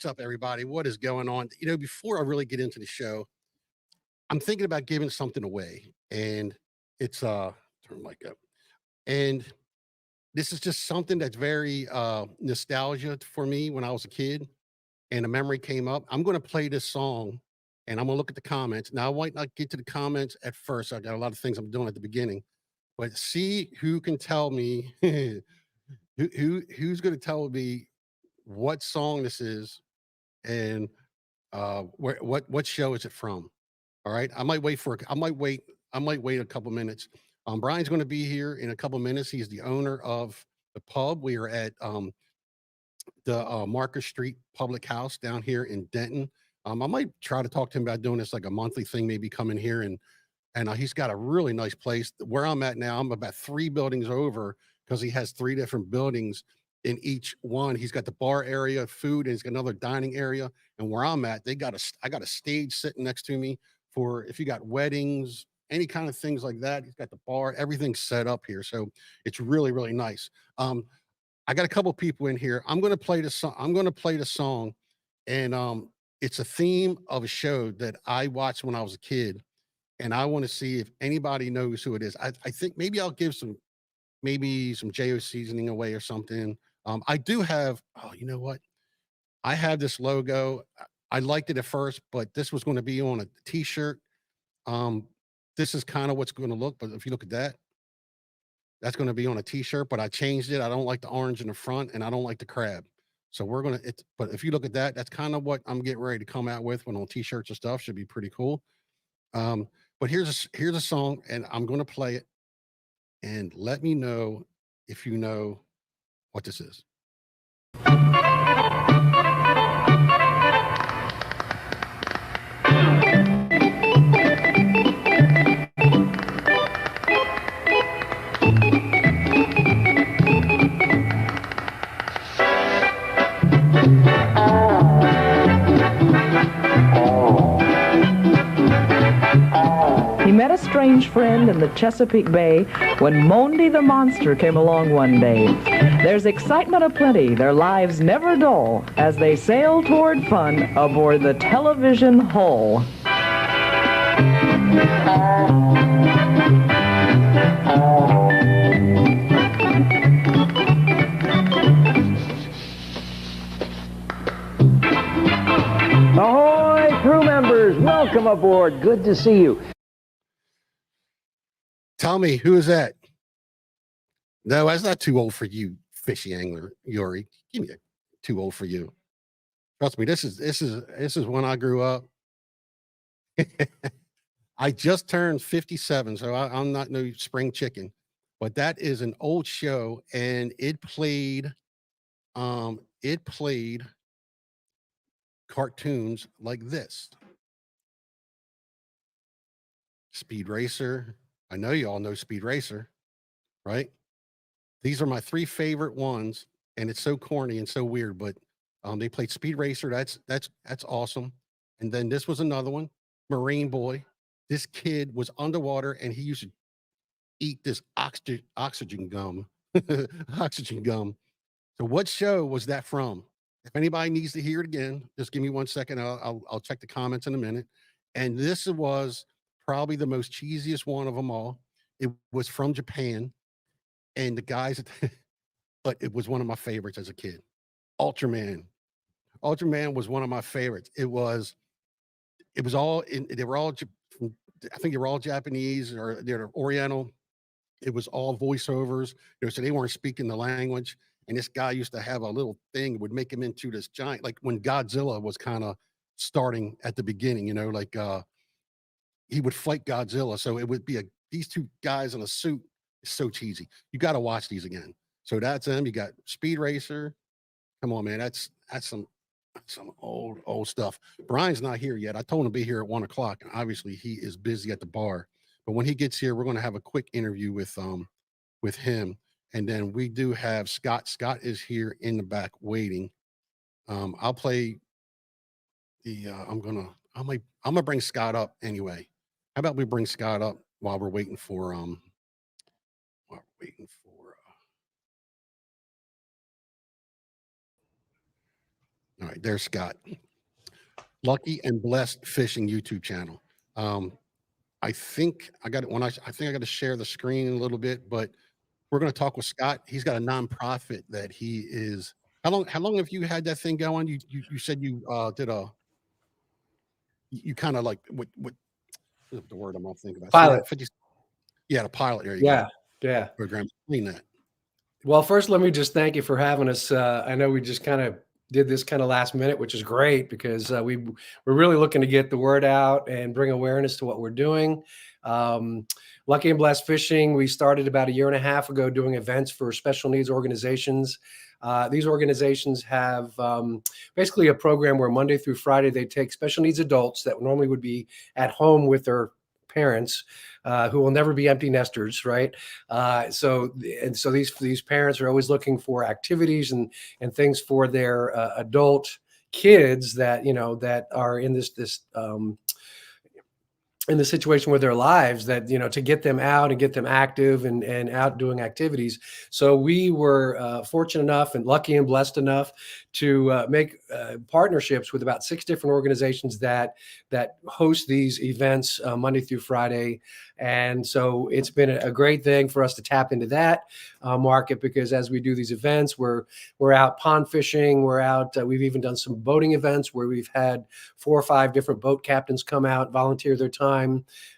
What's up, everybody? What is going on? You know, before I really get into the show, I'm thinking about giving something away, and it's turn the mic up. And this is just something that's very nostalgia for me when I was a kid, and a memory came up. I'm going to play this song, and I'm going to look at the comments. Now, I might not get to the comments at first. I got a lot of things I'm doing at the beginning, but see who can tell me who's going to tell me what song this is and what show is it from? All right. I might wait a couple minutes. Brian's going to be here in a couple minutes. He's the owner of the pub. We are at the Market Street Public House down here in Denton. I might try to talk to him about doing this like a monthly thing, maybe come in here and he's got a really nice place. Where I'm at now, I'm about 3 buildings over because he has 3 different buildings. In each one, he's got the bar area, food, and he's got another dining area. And where I'm at, I got a stage sitting next to me for if you got weddings, any kind of things like that. He's got the bar, everything's set up here. So it's really, really nice. I got a couple people in here. I'm going to play the song. I'm going to play the song, and it's a theme of a show that I watched when I was a kid, and I want to see if anybody knows who it is. I think maybe I'll give maybe some JO seasoning away or something. I do have. Oh, you know what? I have this logo. I liked it at first, but this was going to be on a T-shirt. This is kind of what's going to look. But if you look at that, that's going to be on a T-shirt. But I changed it. I don't like the orange in the front, and I don't like the crab. So we're gonna. But if you look at that, that's kind of what I'm getting ready to come out with when on T-shirts and stuff. Should be pretty cool. But here's a song, and I'm going to play it, and let me know if you know what this is. He met a strange friend in the Chesapeake Bay when Mondy the Monster came along one day. There's excitement aplenty, their lives never dull, as they sail toward fun aboard the television hull. Ahoy, crew members! Welcome aboard. Good to see you. Tell me, who is that? No, that's not too old for you, fishy angler, Yuri. Give me too old for you. Trust me, this is when I grew up. I just turned 57, so I'm not no spring chicken, but that is an old show, and it played cartoons like this. Speed Racer. I know you all know Speed Racer, right? These are my 3 favorite ones, and it's so corny and so weird, but they played Speed Racer. That's awesome. And then this was another one, Marine Boy. This kid was underwater, and he used to eat this oxygen gum, oxygen gum. So what show was that from? If anybody needs to hear it again, just give me 1 second. I'll check the comments in a minute. And this was probably the most cheesiest one of them all. It was from Japan, and the guys, but it was one of my favorites as a kid. Ultraman. Ultraman was one of my favorites. It was all in. They were all, I think they were all Japanese or they're Oriental. It was all voiceovers. So they weren't speaking the language. And this guy used to have a little thing that would make him into this giant, like when Godzilla was kind of starting at the beginning, like he would fight Godzilla. So it would be these 2 guys in a suit. It's so cheesy. You got to watch these again. So that's them. You got Speed Racer. Come on, man. That's some old stuff. Brian's not here yet. I told him to be here at 1 o'clock. Obviously, he is busy at the bar. But when he gets here, we're going to have a quick interview with him. And then we do have Scott. Scott is here in the back waiting. I'll play the. I'm gonna bring Scott up anyway. How about we bring Scott up while we're waiting for All right, there's Scott. Lucky and Blessed Fishing YouTube channel. I think I got it when I think I got to share the screen a little bit, but we're going to talk with Scott. He's got a nonprofit that he is. How long have you had that thing going? You said you did a you kind of like what the word I'm thinking about? Pilot. 50, yeah, the pilot. There you Yeah. go. Yeah. Program. Explain that. Well, first, let me just thank you for having us. I know we just kind of did this kind of last minute, which is great because we're really looking to get the word out and bring awareness to what we're doing. Lucky and Blessed Fishing, we started about 1.5 years ago doing events for special needs organizations. These organizations have basically a program where Monday through Friday, they take special needs adults that normally would be at home with their parents who will never be empty nesters, right? So these parents are always looking for activities and things for their adult kids that that are in this in the situation with their lives, that to get them out and get them active and out doing activities. So we were fortunate enough and lucky and blessed enough to make partnerships with about 6 different organizations that host these events Monday through Friday. And so it's been a great thing for us to tap into that market, because as we do these events, we're out pond fishing, we're out, we've even done some boating events where we've had 4 or 5 different boat captains come out, volunteer their time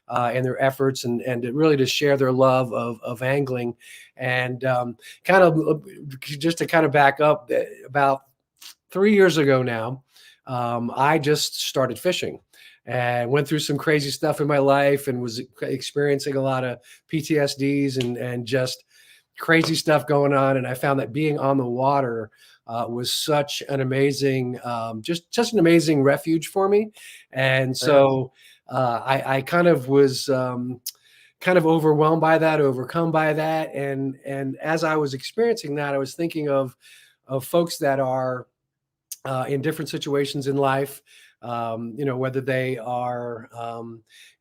and their efforts, and really to share their love of angling. And kind of just to kind of back up, about 3 years ago now, I just started fishing and went through some crazy stuff in my life and was experiencing a lot of PTSDs and just crazy stuff going on. And I found that being on the water was such an amazing, just an amazing refuge for me. And so I kind of was kind of overwhelmed by that, overcome by that. And as I was experiencing that, I was thinking of folks that are in different situations in life, whether they are,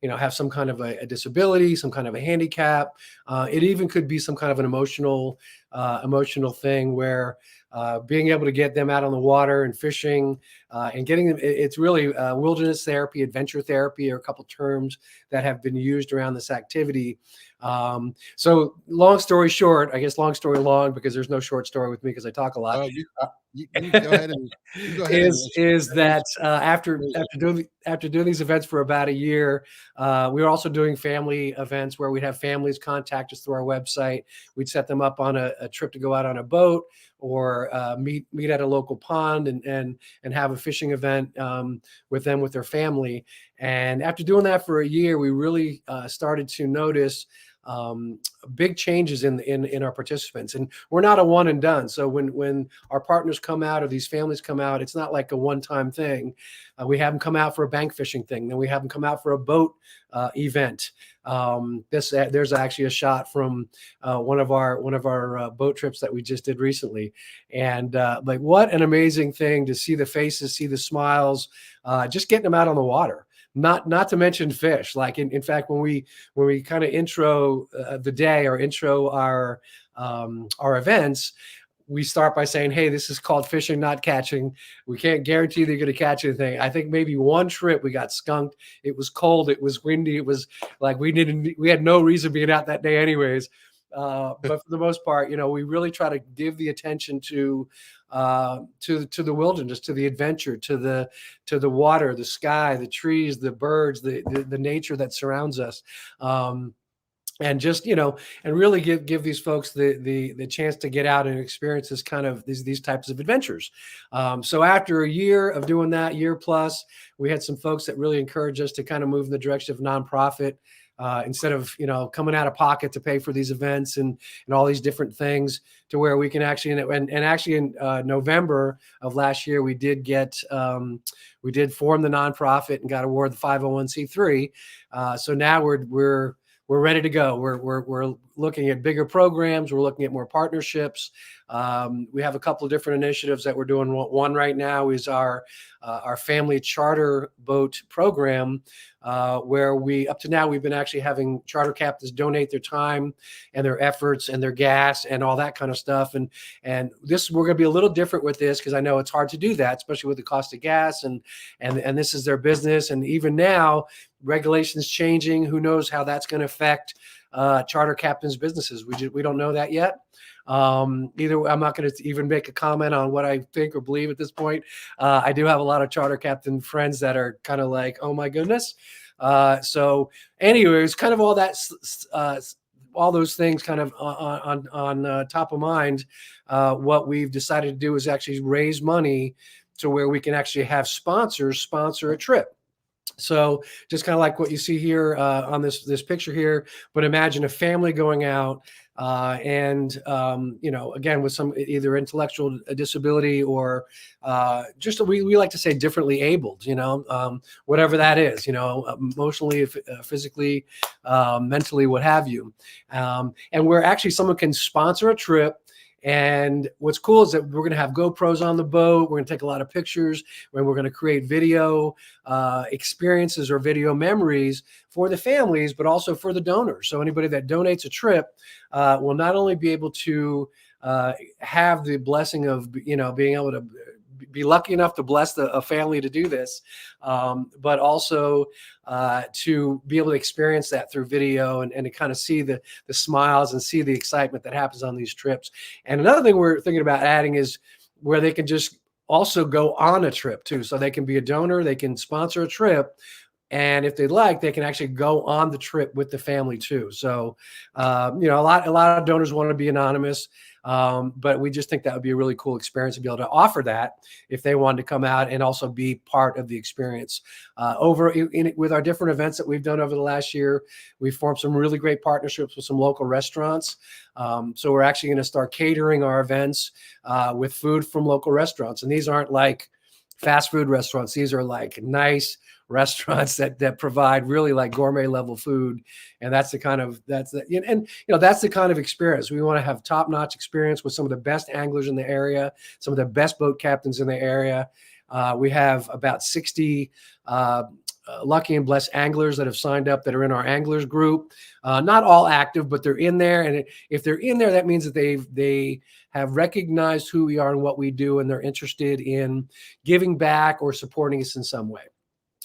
have some kind of a disability, some kind of a handicap. It even could be some kind of an emotional thing where being able to get them out on the water and fishing and getting them, it's really wilderness therapy, adventure therapy are a couple terms that have been used around this activity. So long story short, I guess long story long, because there's no short story with me because I talk a lot. You go ahead and is that after doing these events for about 1 year, we were also doing family events where we'd have families contact us through our website. We'd set them up on a trip to go out on a boat or meet at a local pond and have a fishing event with them, with their family. And after doing that for 1 year, we really started to notice big changes in our participants. And we're not a one and done. So when our partners come out or these families come out, it's not like a one-time thing. We have them come out for a bank fishing thing, then we have them come out for a boat event. There's actually a shot from one of our boat trips that we just did recently. And like, what an amazing thing to see the faces, see the smiles, just getting them out on the water. Not to mention fish. Like in fact, when we kind of intro the day or intro our events, we start by saying, hey, this is called fishing, not catching. We can't guarantee that you're going to catch anything. I think maybe one trip we got skunked. It was cold. It was windy. It was like we had no reason being out that day anyways. But for the most part, we really try to give the attention to the wilderness, to the adventure, to the water, the sky, the trees, the birds, the nature that surrounds us. And just, and really give these folks the chance to get out and experience this kind of these types of adventures. So after 1 year of doing that, year plus, we had some folks that really encouraged us to kind of move in the direction of nonprofit. Instead of coming out of pocket to pay for these events and all these different things, to where we can actually actually in November of last year we did form the nonprofit and got awarded the 501c3. So now we're ready to go. We're looking at bigger programs. We're looking at more partnerships. We have a couple of different initiatives that we're doing. One right now is our family charter boat program, where up to now we've been actually having charter captains donate their time and their efforts and their gas and all that kind of stuff. And we're going to be a little different with this, because I know it's hard to do that, especially with the cost of gas, and this is their business. And even now, regulations changing. Who knows how that's going to affect charter captains' businesses? We don't know that yet. Either I'm not going to even make a comment on what I think or believe at this point. I do have a lot of charter captain friends that are kind of like, oh my goodness. So anyways, kind of all that, all those things kind of on top of mind. What we've decided to do is actually raise money to where we can actually have sponsors sponsor a trip. So just kind of like what you see here on this picture here, but imagine a family going out and again, with some either intellectual disability or just we like to say differently abled, whatever that is, emotionally, physically, mentally, what have you. And where actually someone can sponsor a trip. And what's cool is that we're going to have GoPros on the boat. We're going to take a lot of pictures, and we're going to create video experiences or video memories for the families, but also for the donors. So anybody that donates a trip will not only be able to have the blessing of, being able to be lucky enough to bless a family to do this, but also to be able to experience that through video and to kind of see the smiles and see the excitement that happens on these trips. And another thing we're thinking about adding is where they can just also go on a trip too. So they can be a donor, they can sponsor a trip, and if they'd like, they can actually go on the trip with the family too. So, a lot of donors want to be anonymous, but we just think that would be a really cool experience to be able to offer that if they wanted to come out and also be part of the experience. With our different events that we've done over the last year, we've formed some really great partnerships with some local restaurants. So we're actually going to start catering our events with food from local restaurants. And these aren't like fast food restaurants. These are like nice restaurants that provide really like gourmet level food. And that's the kind of experience. We want to have top-notch experience with some of the best anglers in the area, some of the best boat captains in the area. We have about 60 lucky and blessed anglers that have signed up that are in our anglers group. Not all active, but they're in there. And if they're in there, that means that they have recognized who we are and what we do, and they're interested in giving back or supporting us in some way.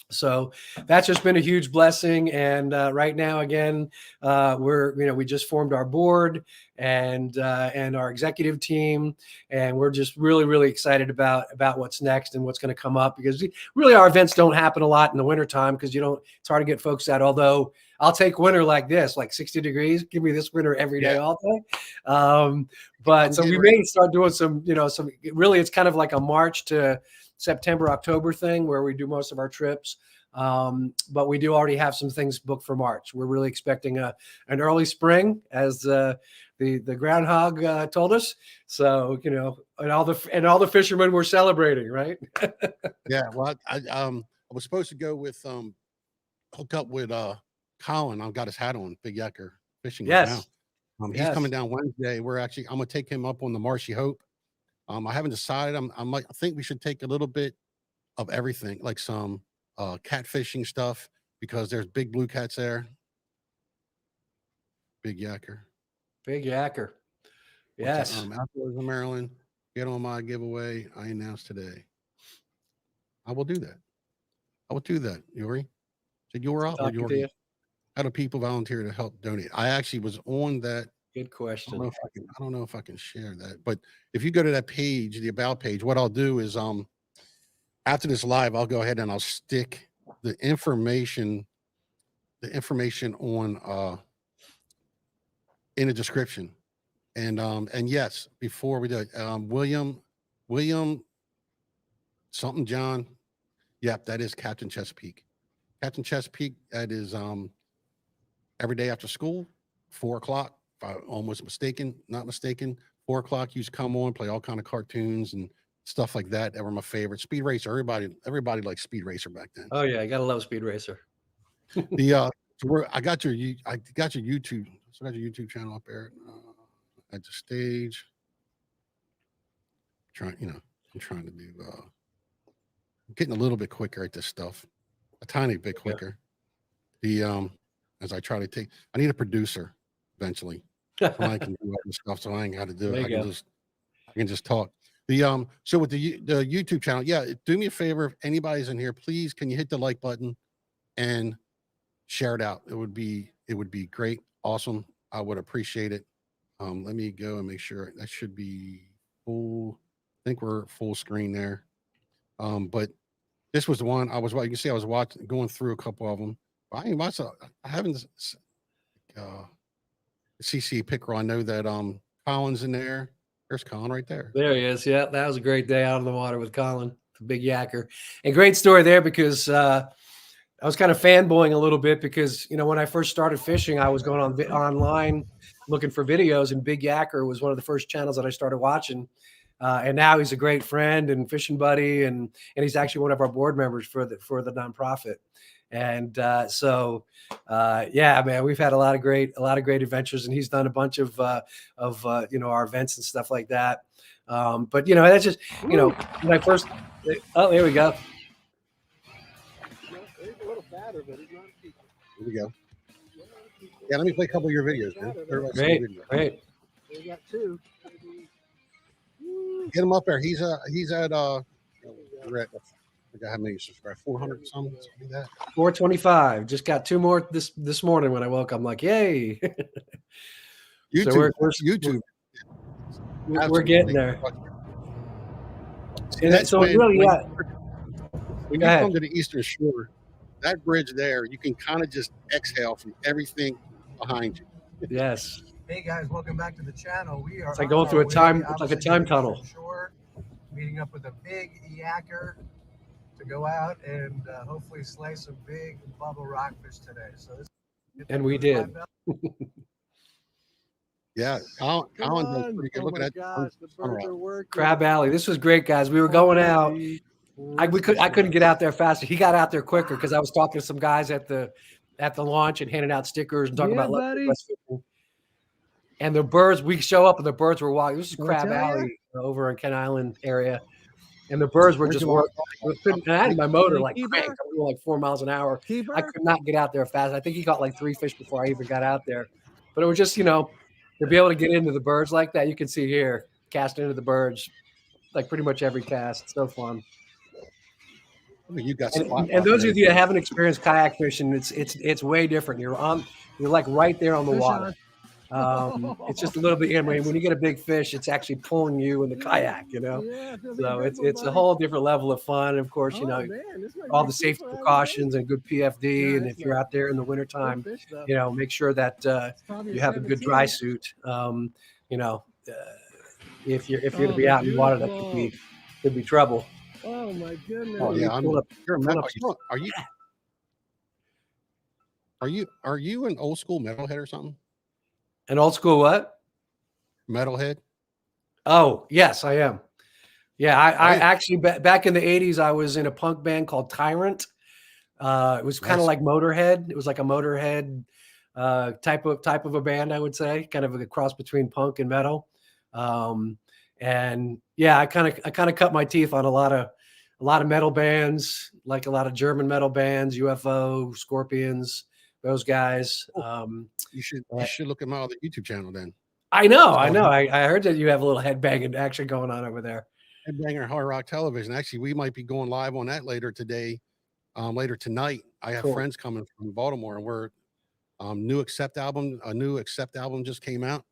So that's just been a huge blessing. And right now, again, we just formed our board and our executive team, and we're just really, really excited about what's next and what's going to come up, because really our events don't happen a lot in the wintertime because it's hard to get folks out. Although I'll take winter like this, like 60 degrees. Give me this winter every day, all day. But so we may start doing some really, it's kind of like a March to September, October thing where we do most of our trips. But we do already have some things booked for March. We're really expecting an early spring, as the groundhog told us. So, and all the fishermen were celebrating, right? Yeah. Well, I was supposed to go with hook up with Colin. I've got his hat on, Big Yacker Fishing right now. He's coming down Wednesday. I'm gonna take him up on the Marshy Hope. I haven't decided. I think we should take a little bit of everything, like some catfishing stuff, because there's big blue cats there. Big Yacker. Yes. Outdoors in Maryland. Get on my giveaway I announced today. I will do that. Yuri. Did you up or Yuri? How do people volunteer to help donate? I actually was on that. Good question. I don't know if I can share that, but if you go to that page, the about page, what I'll do is after this live, I'll go ahead and I'll stick the information on in the description. And yes, before we do it, William something John. Yep, that is Captain Chesapeake. Captain Chesapeake, that is every day after school, 4 o'clock. If I'm not mistaken, 4 o'clock, you just come on, play all kind of cartoons and stuff like that. That were my favorite. Speed Racer, everybody liked Speed Racer back then. Oh yeah, you gotta love Speed Racer. I got your YouTube. So I got your YouTube channel up there at the stage. I'm trying to do, getting a little bit quicker at this stuff, a tiny bit quicker. As I try to I need a producer eventually. I can do all this stuff, so I ain't got to do it. I can just talk. So with the YouTube channel, yeah, do me a favor. If anybody's in here, please, can you hit the like button and share it out? It would be great. Awesome. I would appreciate it. Let me go and make sure that should be full. I think we're full screen there. But this was the one you can see I was going through a couple of them. I haven't CC Pickerel. I know that Colin's in there. There's Colin right there. There he is. Yeah, that was a great day out on the water with Colin, the big yacker. And great story there because I was kind of fanboying a little bit because, when I first started fishing, I was going online looking for videos, and Big Yacker was one of the first channels that I started watching. And now he's a great friend and fishing buddy, and he's actually one of our board members for the nonprofit. And yeah, man, we've had a lot of great adventures, and he's done a bunch of our events and stuff like that. But that's just when I first. Oh, there we go. He's a little fatter, but he's not cheap. Here we go. Yeah, let me play a couple of your videos, man. Great. We got two. Get him up there. He's at I forgot how many subscribers, 400 something like that. 425. Just got two more this morning when I woke up. I'm like, yay. YouTube. So YouTube. We're getting there. See, that's so when you come to the Eastern Shore, that bridge there, you can kind of just exhale from everything behind you. Yes. Hey guys, welcome back to the channel. We are It's like going through it's like a time tunnel. Shore, meeting up with a big yacker to go out and hopefully slay some big bubble rockfish today. So and we did. Yeah, Colin does pretty good. Look at that. Gosh, the birds are working. Crab Alley. This was great, guys. We were going out. I couldn't get out there faster. He got out there quicker because I was talking to some guys at the launch and handing out stickers and talking about West fishing. And the birds, we show up and the birds were walking. This is Crab Alley over in Kent Island area. And the birds were just working. I had my motor like cranked. I was going like 4 miles an hour. I could not get out there fast. I think he got like 3 fish before I even got out there. But it was just, to be able to get into the birds like that, you can see here, casting into the birds, like pretty much every cast. So fun. I mean, you got and those of you that haven't experienced kayak fishing, it's way different. You're like right there on the water. It's just a little bit. When you get a big fish, it's actually pulling you in the kayak. So it's a whole different level of fun. And of course, all the safety precautions and good PFD. And if you're out there in the wintertime, make sure that you have a good dry suit. If you're going to be out in the water, that could be trouble. Oh my goodness! Oh yeah, Are you an old school metalhead or something? An old school what? Metalhead. Oh yes, I am. Yeah, I actually back in the 80s, I was in a punk band called Tyrant. It was kind of like Motorhead. It was like a Motorhead type of a band, I would say, kind of a cross between punk and metal. And yeah, I kind of cut my teeth on a lot of metal bands, like a lot of German metal bands, UFO, Scorpions, those guys. You should look at my other YouTube channel then. I know. I heard that you have a little headbanging action going on over there. Headbanger Hard Rock Television. Actually, we might be going live on that later tonight. I have friends coming from Baltimore, and we're a new Accept album just came out.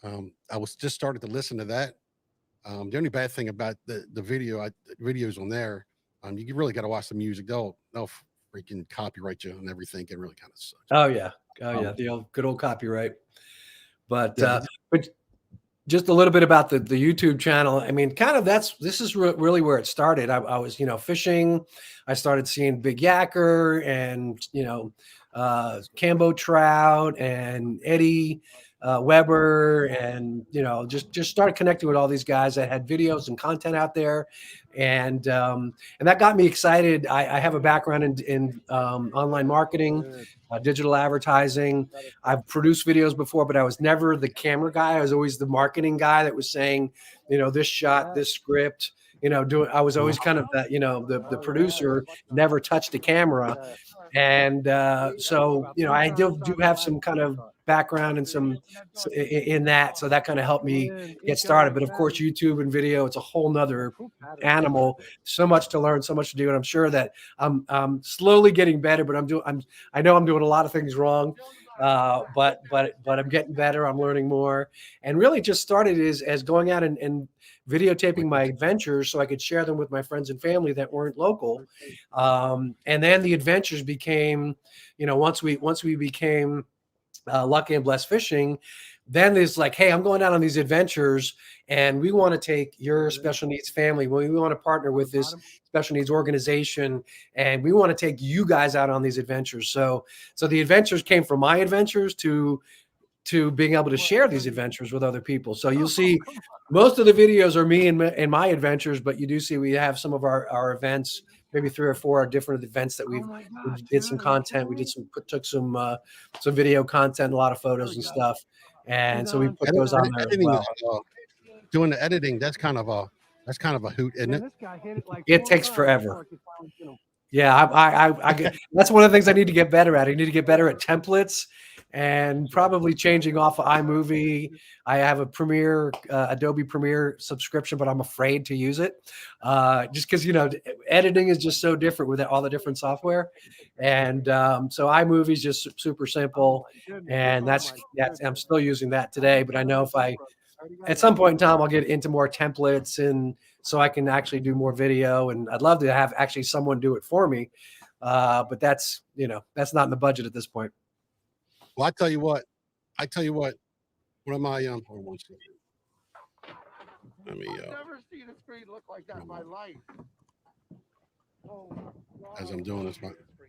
I was just started to listen to that. The only bad thing about the videos on there, you really got to watch the music. They'll freaking copyright you and everything. It really kind of sucks. Oh yeah, the good old copyright. But just a little bit about the YouTube channel. I mean, this is really where it started. I was fishing. I started seeing Big Yacker and Cambo trout and Eddie. Weber, and just started connecting with all these guys that had videos and content out there, and that got me excited. I have a background in online marketing, digital advertising. I've produced videos before, but I was never the camera guy. I was always the marketing guy that was saying, this shot, this script. I was always kind of the producer, never touched the camera. And so, I do have some kind of background and some in that. So that kind of helped me get started. But of course, YouTube and video, it's a whole nother animal. So much to learn, so much to do. And I'm sure that I'm slowly getting better, but I know I'm doing a lot of things wrong. But I'm getting better. I'm learning more, and really just started as going out and videotaping my adventures so I could share them with my friends and family that weren't local. And then the adventures became, once we became Lucky and Blessed Fishing, then there's like, hey, I'm going out on these adventures, and we want to take your special needs family. We want to partner with this special needs organization, and we want to take you guys out on these adventures. So the adventures came from my adventures to being able to share these adventures with other people. So you'll see most of the videos are me and my adventures, but you do see we have some of our events, maybe 3 or 4 different events that we did some content. We took some video content, a lot of photos and stuff. And so we put those on there as well. Doing the editing, that's kind of a hoot, isn't it? It takes forever. Yeah, I that's one of the things I need to get better at. I need to get better at templates and probably changing off of iMovie. I have a Adobe Premiere subscription, but I'm afraid to use it just because, editing is just so different with all the different software. And so iMovie is just super simple. And that's I'm still using that today. But I know at some point in time, I'll get into more templates, and so I can actually do more video. And I'd love to have actually someone do it for me. But that's not in the budget at this point. Well, I tell you what, one of my hold on a second. Let me I've never seen a screen look like that in my life. as I'm doing this,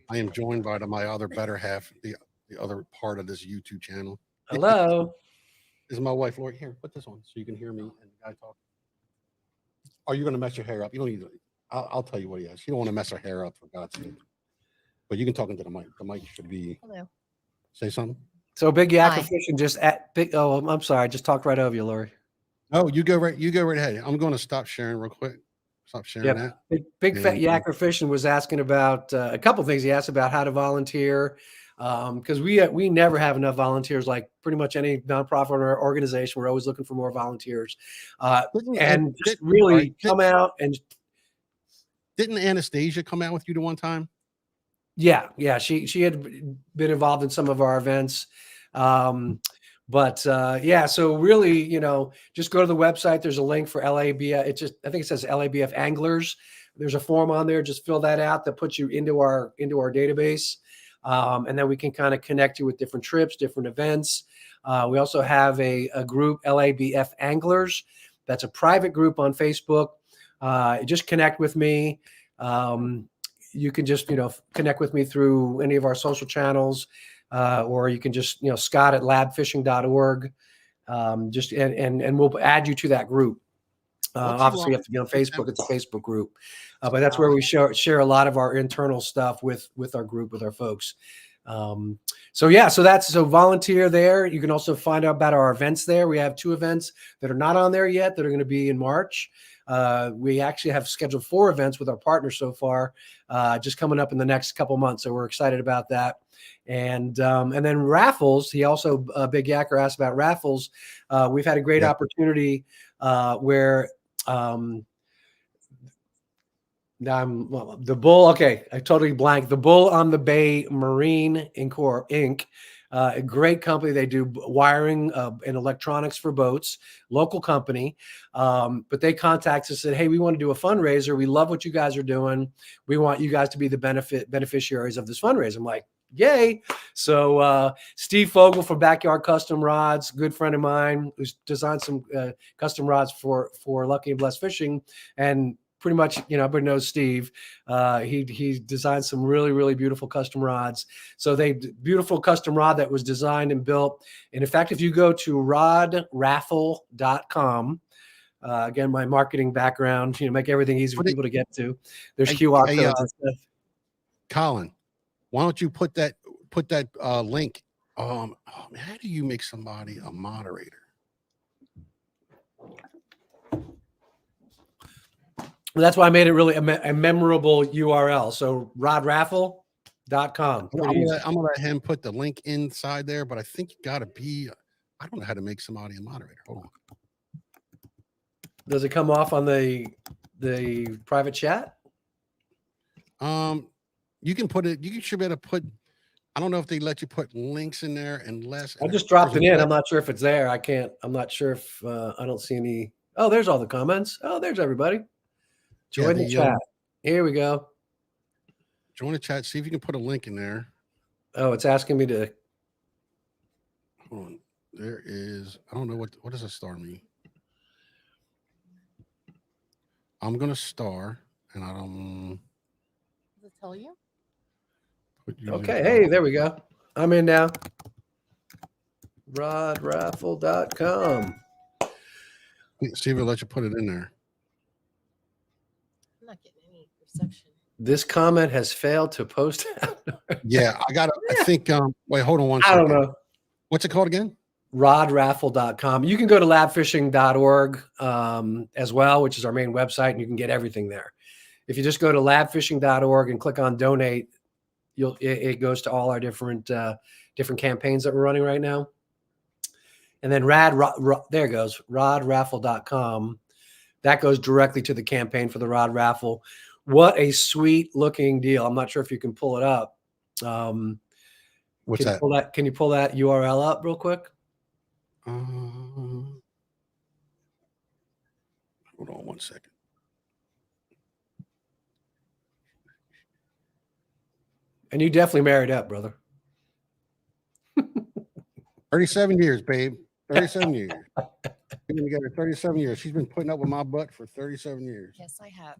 I am joined by my other better half, the other part of this YouTube channel. Hello. This is my wife, Lori. Here, put this on so you can hear me and the guy talk. Are you going to mess your hair up? You don't need to. I'll tell you what he has. You don't want to mess her hair up, for God's sake. But you can talk into the mic. The mic should be. Hello. Say something. So Big Yakka Fishing just oh, I'm sorry. I just talked right over you, Lori. Oh, you go right ahead. I'm going to stop sharing real quick. Stop sharing that. Big Fat Yakka Fishing was asking about a couple things. He asked about how to volunteer, because we never have enough volunteers. Like pretty much any nonprofit or organization, we're always looking for more volunteers. And just really come out and. Didn't Anastasia come out with you the one time? Yeah. She had been involved in some of our events. So really, just go to the website. There's a link for LABF. I think it says LABF Anglers. There's a form on there. Just fill that out. That puts you into our database. And then we can kind of connect you with different trips, different events. We also have a group, LABF Anglers. That's a private group on Facebook. Just connect with me. You can just, connect with me through any of our social channels, or you can just, Scott at labfishing.org. And we'll add you to that group. Obviously you have to be on Facebook. It's a Facebook group, but that's where we share a lot of our internal stuff with our group, with our folks. So volunteer there. You can also find out about our events there. We have 2 events that are not on there yet that are going to be in March. We actually have scheduled 4 events with our partners so far, just coming up in the next couple months. So we're excited about that. And then raffles. He also, Big Yacker asked about raffles. We've had a great opportunity where the bull. Okay, I totally blanked. The Bull on the Bay Marine Inc. A great company. They do wiring and electronics for boats, local company. But they contacted us and said, hey, we want to do a fundraiser. We love what you guys are doing. We want you guys to be the beneficiaries of this fundraiser. I'm like, yay. So Steve Fogel from Backyard Custom Rods, good friend of mine, who's designed some custom rods for Lucky and Blessed Fishing, and pretty much, everybody knows Steve. He designed some really, really beautiful custom rods. So beautiful custom rod that was designed and built. And in fact, if you go to rodraffle.com, again, my marketing background, make everything easy for people to get to. There's QR codes and stuff. Colin, why don't you put that link? How do you make somebody a moderator? That's why I made it really a memorable URL. So rodraffle.com. I'm gonna let him put the link inside there, but I think you gotta be. I don't know how to make somebody a moderator. Hold on. Does it come off on the private chat? You can put it. You should be able to put. I don't know if they let you put links in there unless. I just dropped it in. I'm not sure if it's there. I'm not sure if I don't see any. Oh, there's all the comments. Oh, there's everybody. Join the chat. Here we go. Join the chat. See if you can put a link in there. Oh, it's asking me to. Hold on. There is. I don't know what does a star mean. I'm gonna star, and I don't. Does it tell you? Okay. Hey, there we go. I'm in now. rodraffle.com. See if it lets you put it in there. I'm not getting any reception. This comment has failed to post. Yeah, I think. Wait, hold on one second. I don't know. What's it called again? rodraffle.com. You can go to labfishing.org as well, which is our main website, and you can get everything there. If you just go to labfishing.org and click on donate, it goes to all our different campaigns that we're running right now. And then there it goes, rodraffle.com. That goes directly to the campaign for the rod raffle. What a sweet looking deal. I'm not sure if you can pull it up. What's that? Can you pull that URL up real quick? Hold on one second. And you definitely married up, brother. 37 years, babe. 37 years. We've been together 37 years. She's been putting up with my butt for 37 years. Yes, I have.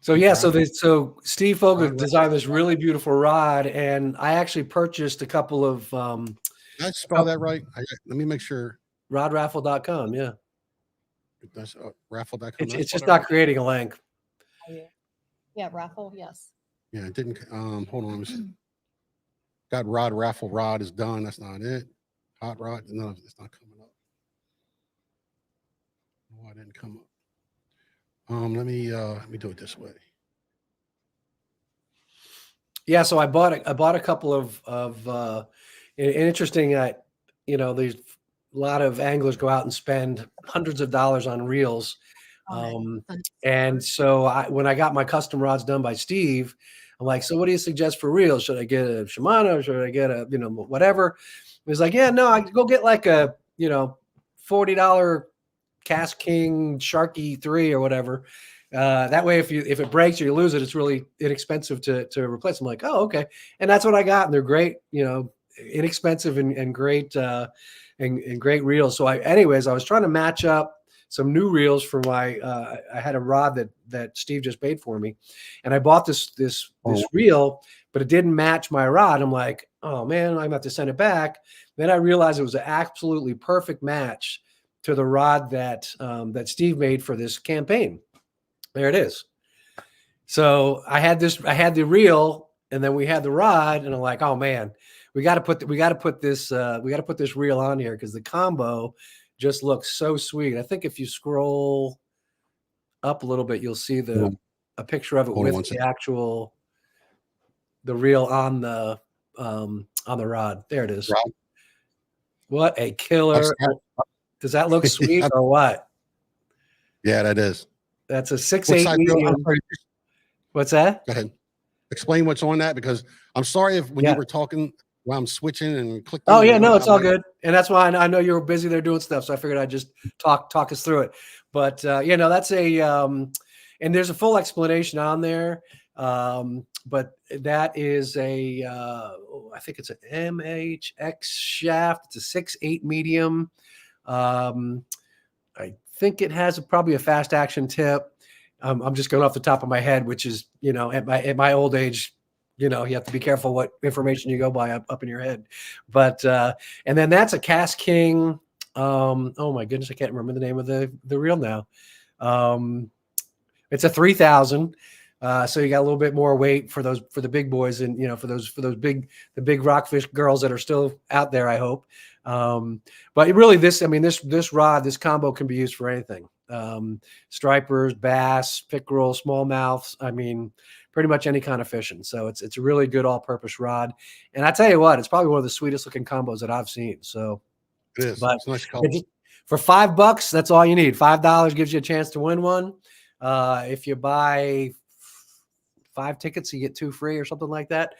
So yeah, so Steve Fogel designed this really beautiful rod, and I actually purchased a couple of. Did I spell that right? Let me make sure. Rodraffle.com, yeah. That's raffle.com. It's just not creating a link. Yeah, raffle, yes. Yeah, it didn't. Hold on. Let me see. Got rod raffle. Rod is done. That's not it. Hot rod. No, it's not coming up. No, I didn't come up. Let me do it this way. Yeah, so I bought a couple of interesting. There's a lot of anglers go out and spend hundreds of dollars on reels. And so when I got my custom rods done by Steve, I'm like, so what do you suggest for reels? Should I get a Shimano? Should I get a, whatever? He was like, yeah, no, I go get like a, $40 Cast King Sharky 3 or whatever. That way, if it breaks or you lose it, it's really inexpensive to replace. I'm like, oh, okay. And that's what I got. And they're great, inexpensive and great, and great reels. So I was trying to match up some new reels for my, I had a rod that Steve just made for me, and I bought this reel, but it didn't match my rod. I'm like, oh man, I'm about to send it back. Then I realized it was an absolutely perfect match to the rod that Steve made for this campaign. There it is. So I had the reel, and then we had the rod, and I'm like, oh man, we got to put this reel on here because the combo just looks so sweet. I think if you scroll up a little bit, you'll see a picture of it with the reel on the rod. There it is. Rod. What a killer. Does that look sweet or what? Yeah, that is. That's a 6/8 medium. What's that? Go ahead. Explain what's on that, because I'm sorry if when you were talking while I'm switching and clicking. Oh yeah, no, it's all good. And that's why I know you were busy there doing stuff. So I figured I'd just talk us through it. But that's and there's a full explanation on there. But that is I think it's an MHX shaft. It's a 6/8 medium I think it has probably a fast action tip. I'm just going off the top of my head, which is, at my old age, you have to be careful what information you go by up in your head. But and then that's a Cast King. Oh my goodness, I can't remember the name of the reel now. It's a 3,000. So you got a little bit more weight for the big boys, and for the big rockfish girls that are still out there, I hope. But really, this rod, this combo can be used for anything. Stripers, bass, pickerel, smallmouths. Pretty much any kind of fishing. So it's a really good all-purpose rod. And I tell you what, it's probably one of the sweetest looking combos that I've seen. So it is. But it's nice color. For $5, that's all you need. $5 gives you a chance to win one. If you buy 5 tickets, you get 2 free or something like that.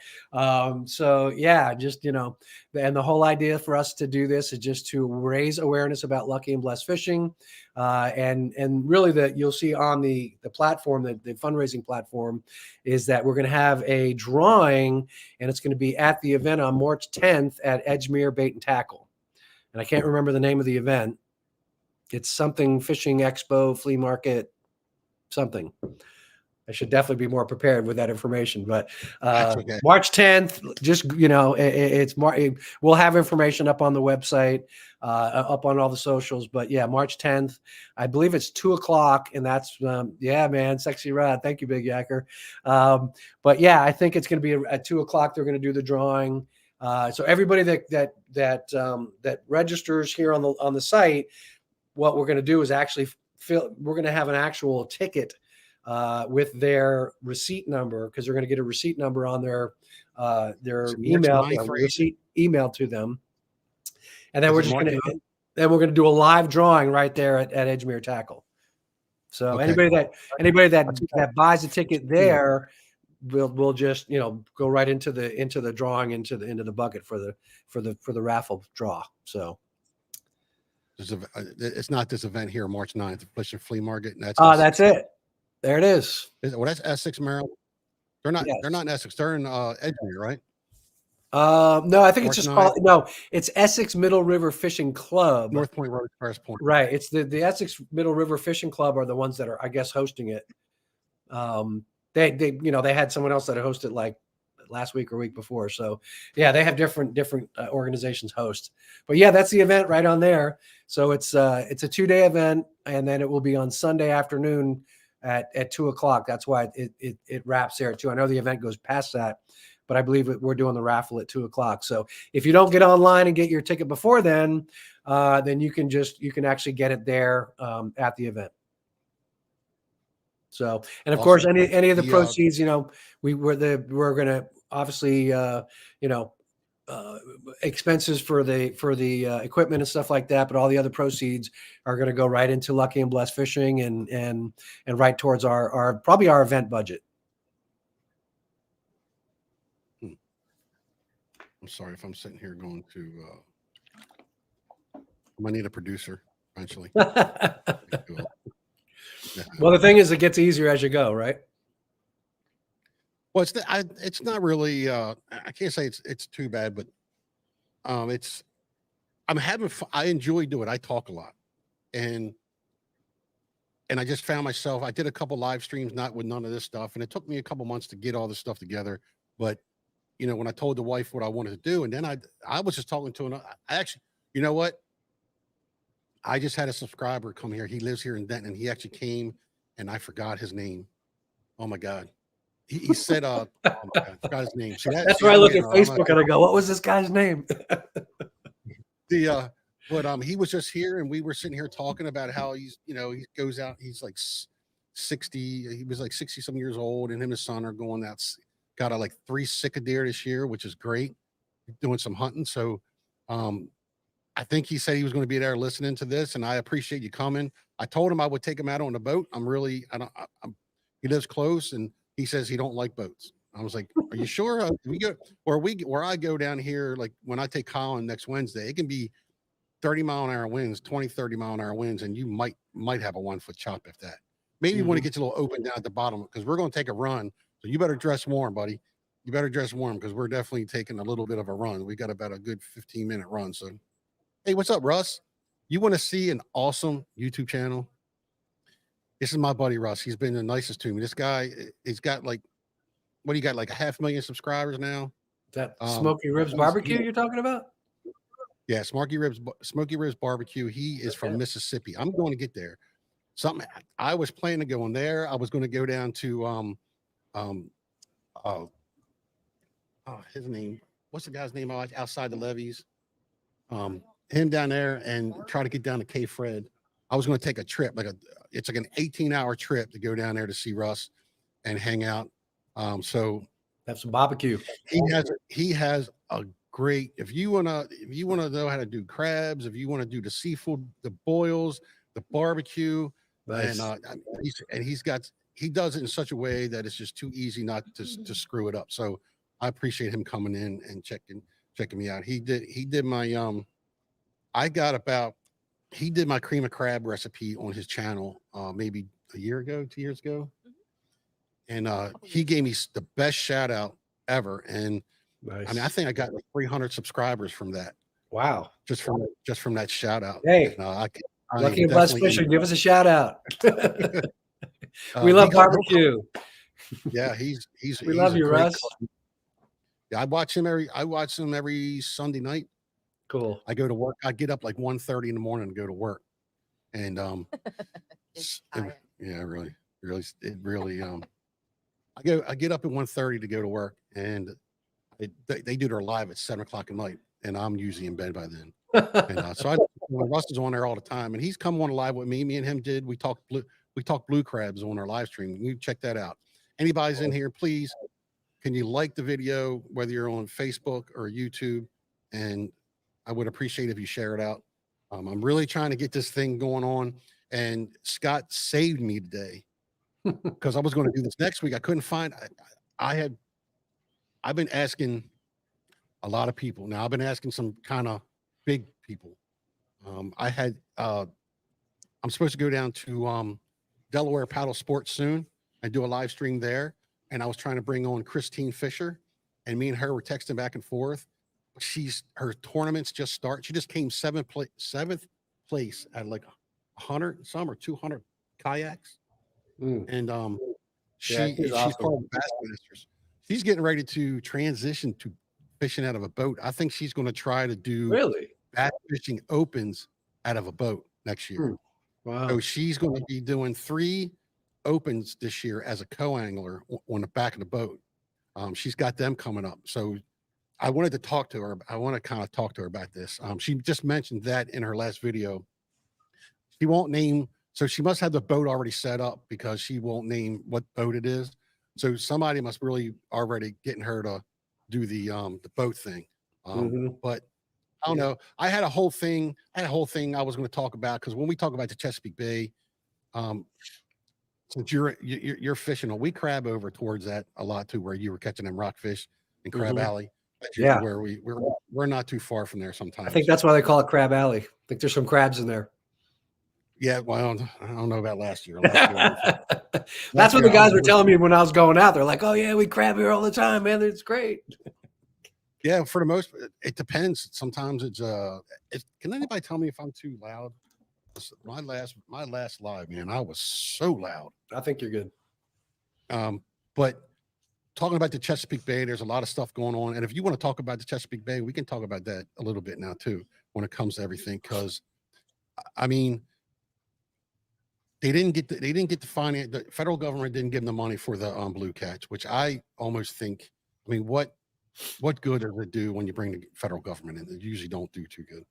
So yeah, just, and the whole idea for us to do this is just to raise awareness about lucky and blessed fishing. And really that you'll see on the platform, the fundraising platform, is that we're going to have a drawing, and it's going to be at the event on March 10th at Edgemere Bait and Tackle. And I can't remember the name of the event. It's something fishing expo, flea market, something. I should definitely be more prepared with that information, but Okay. March 10th, just, we'll have information up on the website, up on all the socials, but yeah, March 10th, I believe it's 2:00, and that's, yeah, man, sexy rod. Thank you, Big Yacker. But yeah, I think it's going to be at 2:00. They're going to do the drawing. So everybody that registers here on the site, what we're going to do is actually we're going to have an actual ticket with their receipt number, because they're going to get a receipt number on their email, receipt emailed to them, and then we're going to do a live drawing right there at Edgemere Tackle. So Okay. anybody that buys a ticket there, we'll just go right into the drawing, into the bucket for the raffle draw. So. It's not this event here, March 9th, Fishing Flea Market. That's it. There it is. Well, that's Essex, Maryland. They're not. Yes. They're not in Essex. They're in Edgemere, right? No, I think it's just called. No, it's Essex Middle River Fishing Club. North Point Road, First Point. Right. It's the Essex Middle River Fishing Club are the ones that are, I guess, hosting it. They had someone else that hosted like last week or week before. So yeah, they have different organizations host. But yeah, that's the event right on there. So it's a 2-day event, and then it will be on Sunday afternoon at 2:00. That's why it wraps there too. I know the event goes past that, but I believe we're doing the raffle at 2:00. So if you don't get online and get your ticket before then you can actually get it there at the event. So, and of course, any of the proceeds, we're going to obviously, expenses for the equipment and stuff like that, but all the other proceeds are going to go right into Lucky and Blessed Fishing and right towards our probably our event budget. I'm sorry if I'm sitting here going to, I might need a producer eventually. Well, the thing is, it gets easier as you go, right? Well, it's not really. I can't say it's too bad, but I'm having fun. I enjoy doing it. I talk a lot, and I just found myself. I did a couple live streams, not with none of this stuff, and it took me a couple months to get all this stuff together. But when I told the wife what I wanted to do, and then I was just talking to I actually, you know what? I just had a subscriber come here. He lives here in Denton, and he actually came, and I forgot his name. Oh my God. He said, oh my God, I forgot his name. That's where I look at Facebook and I go, what was this guy's name? He was just here, and we were sitting here talking about how he goes out. He's like 60. He was like 60 some years old, and him and his son are going out. Got like 3 sick of deer this year, which is great. Doing some hunting. So, I think he said he was going to be there listening to this, and I appreciate you coming. I told him I would take him out on the boat. He lives close, and he says he don't like boats. I was like, are you sure? Where I go down here, like when I take Colin next Wednesday, it can be 30-mile-an-hour winds, 20, 30-mile-an-hour winds, and you might have a 1-foot chop if that. Maybe when it gets a little open down at the bottom, because we're going to take a run. So you better dress warm, buddy. You better dress warm, because we're definitely taking a little bit of a run. We got about a good 15-minute run. So, hey, what's up, Russ? you want to see an awesome YouTube channel, this is my buddy Russ. He's been the nicest to me. This guy, he's got like, what do you got? Like 500,000 subscribers now. That Smoky Ribs Barbecue you're talking about? Yeah, Smoky Ribs Barbecue. He is from Mississippi. I'm going to get there. Something I was planning to go on there. I was going to go down to his name. What's the guy's name outside the levees? Him down there and try to get down to Cape Fred. I was going to take a trip, it's like an 18-hour trip to go down there to see Russ and hang out. So have some barbecue. He has a great, if you want to know how to do crabs, if you want to do the seafood, the boils, the barbecue, nice. and he does it in such a way that it's just too easy not to screw it up. So I appreciate him coming in and checking me out. He did my he did my cream of crab recipe on his channel maybe a year ago, 2 years ago. And he gave me the best shout out ever. And nice. I mean, I think I got like 300 subscribers from that. Wow. Just from that shout out. Hey, Lucky and Blessed Fisher, give us a shout out. We love barbecue. Yeah, we love you, Russ. Yeah, I watch him every Sunday night. Cool. I go to work. I get up like 1:30 in the morning to go to work. And I get up at 1:30 to go to work, and they do their live at 7 o'clock at night, and I'm usually in bed by then. And so Russ is on there all the time, and he's come on live with me. Me and him did. We talked blue crabs on our live stream. You check that out. Anybody's in here, please, can you like the video, whether you're on Facebook or YouTube? And I would appreciate if you share it out. I'm really trying to get this thing going on, and Scott saved me today because I was going to do this next week. I couldn't find. I've been asking a lot of people. Now I've been asking some kind of big people. I'm supposed to go down to Delaware Paddle Sports soon and do a live stream there. And I was trying to bring on Christine Fisher, and me and her were texting back and forth. Her tournaments just start. She just came seventh place at like 100 some or 200 kayaks. And she's awesome. Part of the Bassmasters. She's getting ready to transition to fishing out of a boat. I think she's going to try to do bass fishing opens out of a boat next year. Wow. So she's going to be doing 3 opens this year as a co-angler on the back of the boat. She's got them coming up. So I wanted to talk to her. I want to kind of talk to her about this. She just mentioned that in her last video. She won't name, so she must have the boat already set up because she won't name what boat it is. So somebody must really already getting her to do the boat thing. But I don't know. I had a whole thing I was going to talk about, because when we talk about the Chesapeake Bay, since you're fishing, we crab over towards that a lot too, where you were catching them rockfish in Crab Alley. Yeah, where we're not too far from there sometimes. I think that's why they call it Crab Alley. I think there's some crabs in there. Yeah, well, I don't know about last year. That's what the guys were telling me when I was going out. They're like, "Oh yeah, we crab here all the time, man. It's great." Yeah, for the most, it depends. Sometimes can anybody tell me if I'm too loud? My last live, man, I was so loud. I think you're good. But talking about the Chesapeake Bay, there's a lot of stuff going on. And if you want to talk about the Chesapeake Bay, we can talk about that a little bit now too, when it comes to everything. Because I mean, they didn't get the finance. The federal government didn't give them the money for the blue catch, which I almost think, I mean, what good does it do when you bring the federal government in? They usually don't do too good.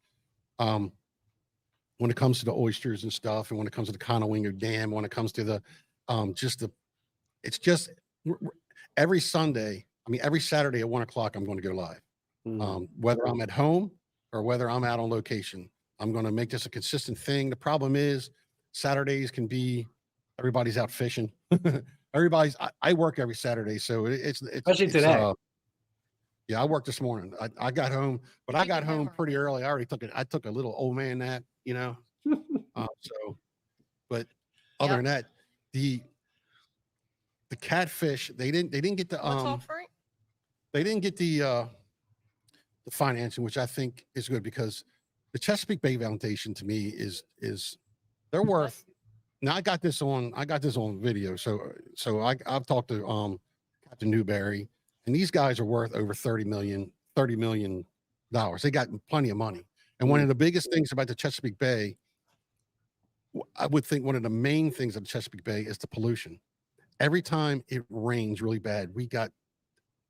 When it comes to the oysters and stuff, and when it comes to the Conowingo Dam, when it comes to the it's just every Sunday, I mean, every Saturday at 1 o'clock, I'm going to go live. Whether I'm at home or whether I'm out on location, I'm going to make this a consistent thing. The problem is Saturdays can be, everybody's out fishing. I work every Saturday. So it's especially today. Yeah, I worked this morning. I got home, but I got home pretty early. I took a little old man nap, you know? But other than that, the catfish, they didn't get the they didn't get the financing, which I think is good, because the Chesapeake Bay Foundation to me is they're worth. Now I got this on video. So I've talked to Captain Newberry, and these guys are worth over $30 million. They got plenty of money. And one of the biggest things about the Chesapeake Bay, I would think one of the main things of the Chesapeake Bay is the pollution. Every time it rains really bad, we got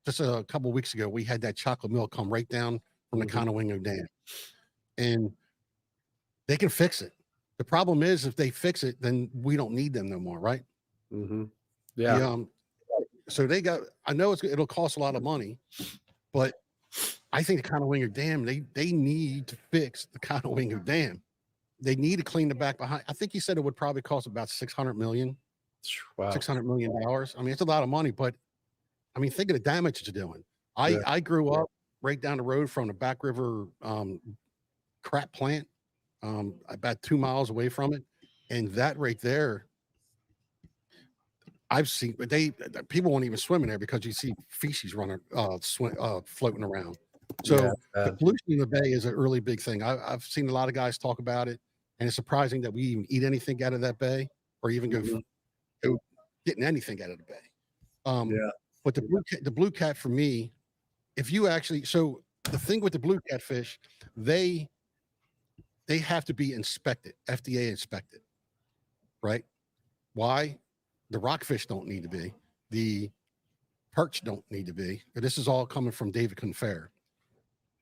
just a couple of weeks ago, we had that chocolate milk come right down from the Conowingo Dam, and they can fix it. The problem is if they fix it, then we don't need them no more, right? Yeah. So they got. I know it'll cost a lot of money, but I think the Conowingo Dam, they need to fix the Conowingo Dam. They need to clean the back behind. I think he said it would probably cost about $600 million. Wow. $600 million. I mean, it's a lot of money, but I mean, think of the damage it's doing. I grew up right down the road from the Back River crap plant, about 2 miles away from it, and that right there, I've seen. But people won't even swim in there because you see feces running, floating around. So the pollution in the bay is a really big thing. I've seen a lot of guys talk about it, and it's surprising that we even eat anything out of that bay, or even go getting anything out of the bay. But the blue cat for me, if you actually, so the thing with the blue catfish, they have to be inspected, FDA inspected, right? Why? The rockfish don't need to be. The perch don't need to be. This is all coming from David Confair.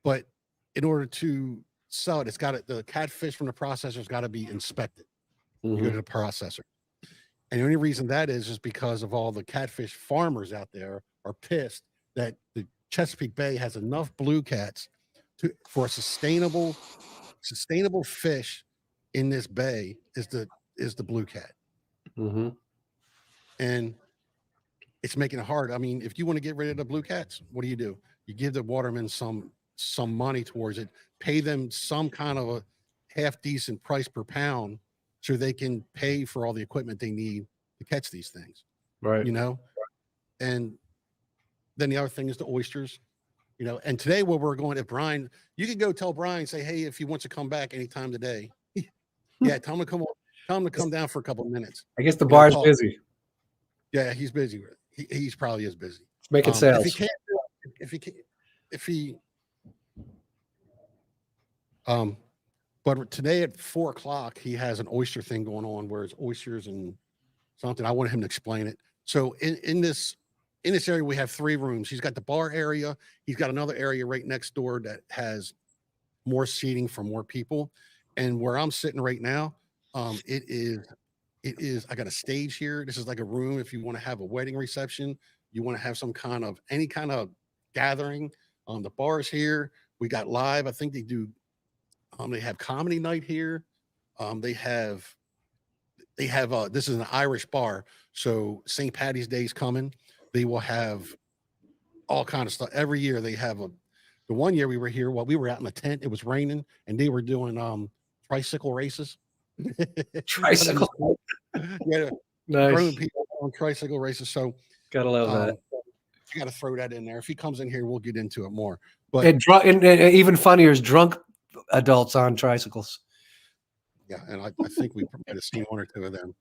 But in order to sell it, the catfish from the processor's got to be inspected. You go to the processor. And the only reason that is because of all the catfish farmers out there are pissed that the Chesapeake Bay has enough blue cats for a sustainable fish in this bay is the blue cat. And it's making it hard. I mean, if you want to get rid of the blue cats, what do? You give the watermen some money towards it, pay them some kind of a half decent price per pound so they can pay for all the equipment they need to catch these things. Right. And then the other thing is the oysters, and today where we're going, if Brian, you can go tell Brian, say, hey, if he wants to come back anytime today, tell him to come down for a couple of minutes. I guess the bar's busy. Yeah, he's busy. He's probably is busy. It's making sales. But today at 4:00, he has an oyster thing going on where it's oysters and something. I wanted him to explain it. So in this area, we have 3 rooms. He's got the bar area. He's got another area right next door that has more seating for more people. And where I'm sitting right now, it is, I got a stage here. This is like a room. If you want to have a wedding reception, you want to have any kind of gathering. The bar's here. We got live. I think they do. They have comedy night here. They have this is an Irish bar. So St. Patty's Day is coming. They will have all kind of stuff. Every year they have the one year we were here, we were out in the tent, it was raining, and they were doing tricycle races. Tricycle. Yeah. Nice. People on tricycle races. So gotta love that. You got to throw that in there. If he comes in here, we'll get into it more. But and even funnier is drunk adults on tricycles. Yeah, and I think we might have seen 1 or 2 of them.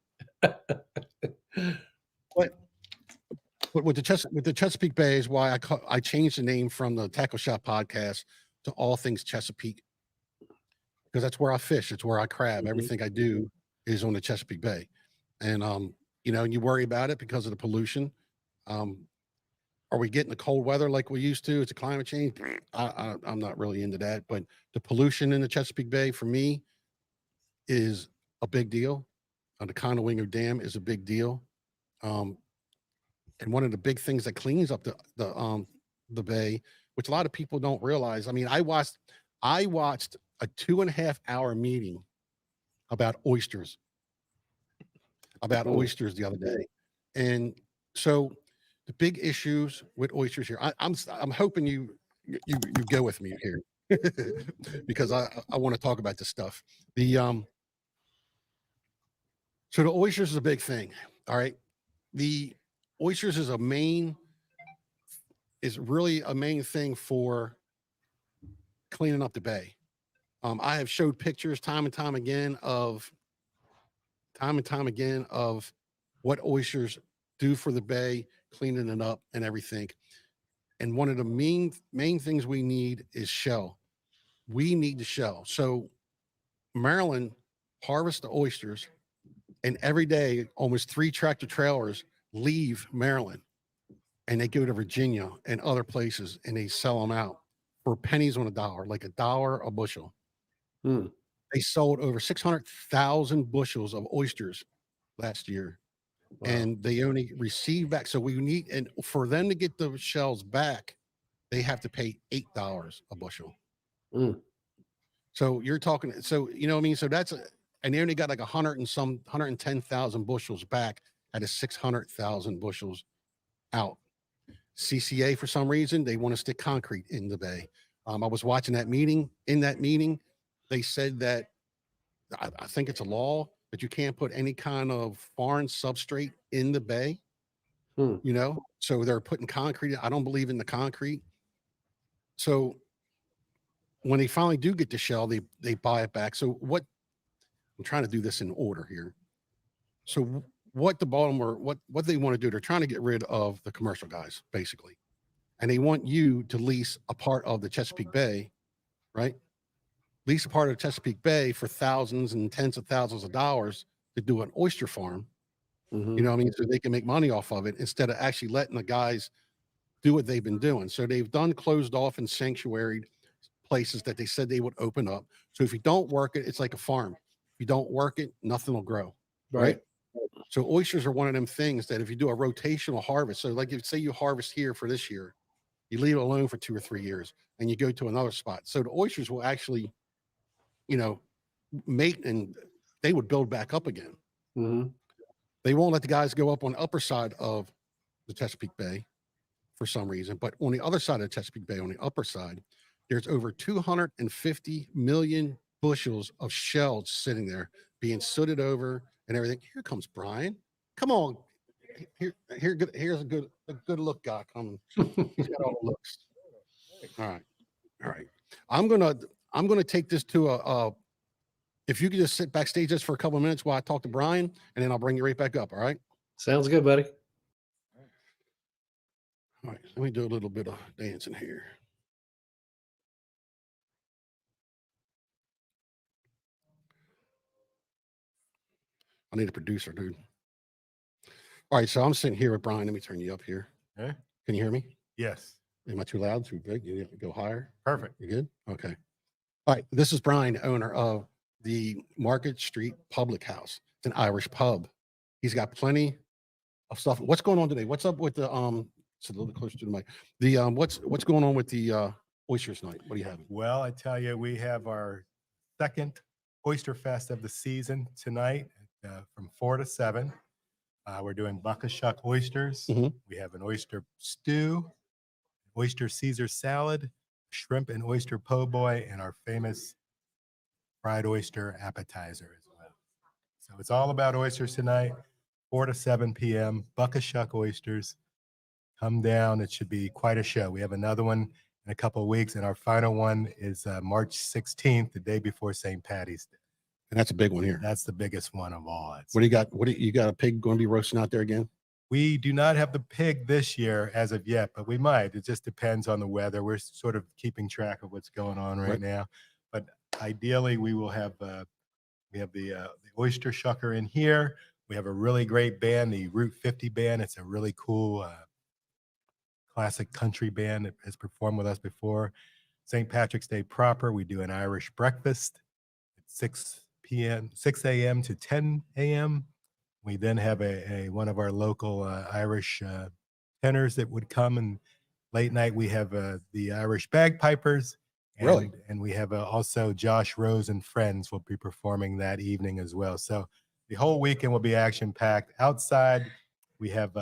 But with the Chesapeake Bay is why I changed the name from the Tackle Shop podcast to All Things Chesapeake, because that's where I fish. It's where I crab. Everything I do is on the Chesapeake Bay, and and you worry about it because of the pollution. Are we getting the cold weather like we used to? It's a climate change. I'm not really into that, but the pollution in the Chesapeake Bay for me is a big deal. The Conowingo Dam is a big deal. And one of the big things that cleans up the bay, which a lot of people don't realize. I mean, I watched a 2.5-hour meeting about oysters the other day. And so the big issues with oysters here, I'm hoping you go with me here because I want to talk about this stuff. So the oysters is a big thing. All right. The oysters is really a main thing for cleaning up the bay. I have showed pictures time and time again of what oysters do for the bay, cleaning it up and everything. And one of the main things we need is shell. We need the shell. So Maryland harvests the oysters, and every day almost 3 tractor trailers leave Maryland and they go to Virginia and other places and they sell them out for pennies on a dollar, like $1 a bushel. Hmm. They sold over 600,000 bushels of oysters last year. Wow. And they only receive back. So we need, and for them to get the shells back, they have to pay $8 a bushel. Mm. So you're talking, so you know what I mean? So that's and they only got like 110,000 bushels back out of 600,000 bushels out. CCA, for some reason, they want to stick concrete in the bay. I was watching that meeting. In that meeting, they said that I think it's a law that you can't put any kind of foreign substrate in the bay. Hmm. You know, so they're putting concrete. I don't believe in the concrete. So when they finally do get the shell, they buy it back. So what I'm trying to do this in order here. So what the Baltimore, what they want to do, they're trying to get rid of the commercial guys, basically. And they want you to lease a part of the Chesapeake Bay, right? Lease a part of Chesapeake Bay for thousands and tens of thousands of dollars to do an oyster farm. Mhm. You know what I mean? So they can make money off of it instead of actually letting the guys do what they've been doing. So they've done closed off and sanctuaried places that they said they would open up. So if you don't work it, it's like a farm. If you don't work it, nothing will grow. Right. So oysters are one of them things that if you do a rotational harvest, so like if say you harvest here for this year, you leave it alone for 2 or 3 years and you go to another spot. So the oysters will actually, you know, mate and they would build back up again. Mhm. They won't let the guys go up on the upper side of the Chesapeake Bay for some reason, but on the other side of the Chesapeake Bay, on the upper side, there's over 250 million bushels of shells sitting there being sooted over and everything. Here comes Brian. Come on. Here's a good look guy coming. He's got all the looks. All right. All right. I'm gonna take this to if you could just sit backstage just for a couple of minutes while I talk to Brian, and then I'll bring you right back up. All right. Sounds good, buddy. All right. Let me do a little bit of dancing here. I need a producer, dude. All right, so I'm sitting here with Brian. Let me turn you up here. Okay. Can you hear me? Yes. Am I too loud, too big? You need to go higher? Perfect. You good? Okay. All right, this is Brian, owner of the Market Street Public House. It's an Irish pub. He's got plenty of stuff. What's going on today? What's up with the it's a little bit closer to the mic. The what's going on with the oysters night? What do you have? Well, I tell you, we have our second Oyster Fest of the season tonight from 4 to 7. We're doing buckashuck oysters. Mhm. We have an oyster stew, oyster Caesar salad, shrimp and oyster po' boy, and our famous fried oyster appetizer as well. So it's all about oysters tonight, 4 to 7 p.m. Buckashuck oysters. Come down. It should be quite a show. We have another one in a couple of weeks, and our final one is March 16th, the day before St. Patty's Day. And that's a big one here. That's the biggest one of all. What do you got? What do you got? A pig going to be roasting out there again? We do not have the pig this year as of yet, but we might. It just depends on the weather. We're sort of keeping track of what's going on right now. But ideally, we will have we have the oyster shucker in here. We have a really great band, the Route 50 band. It's a really cool classic country band that has performed with us before. St. Patrick's Day proper, we do an Irish breakfast at 6 a.m. to 10 a.m. We then have one of our local Irish tenors that would come, and late night we have the Irish bagpipers. Really? And we have also Josh Rose and friends will be performing that evening as well. So the whole weekend will be action packed. Outside, we have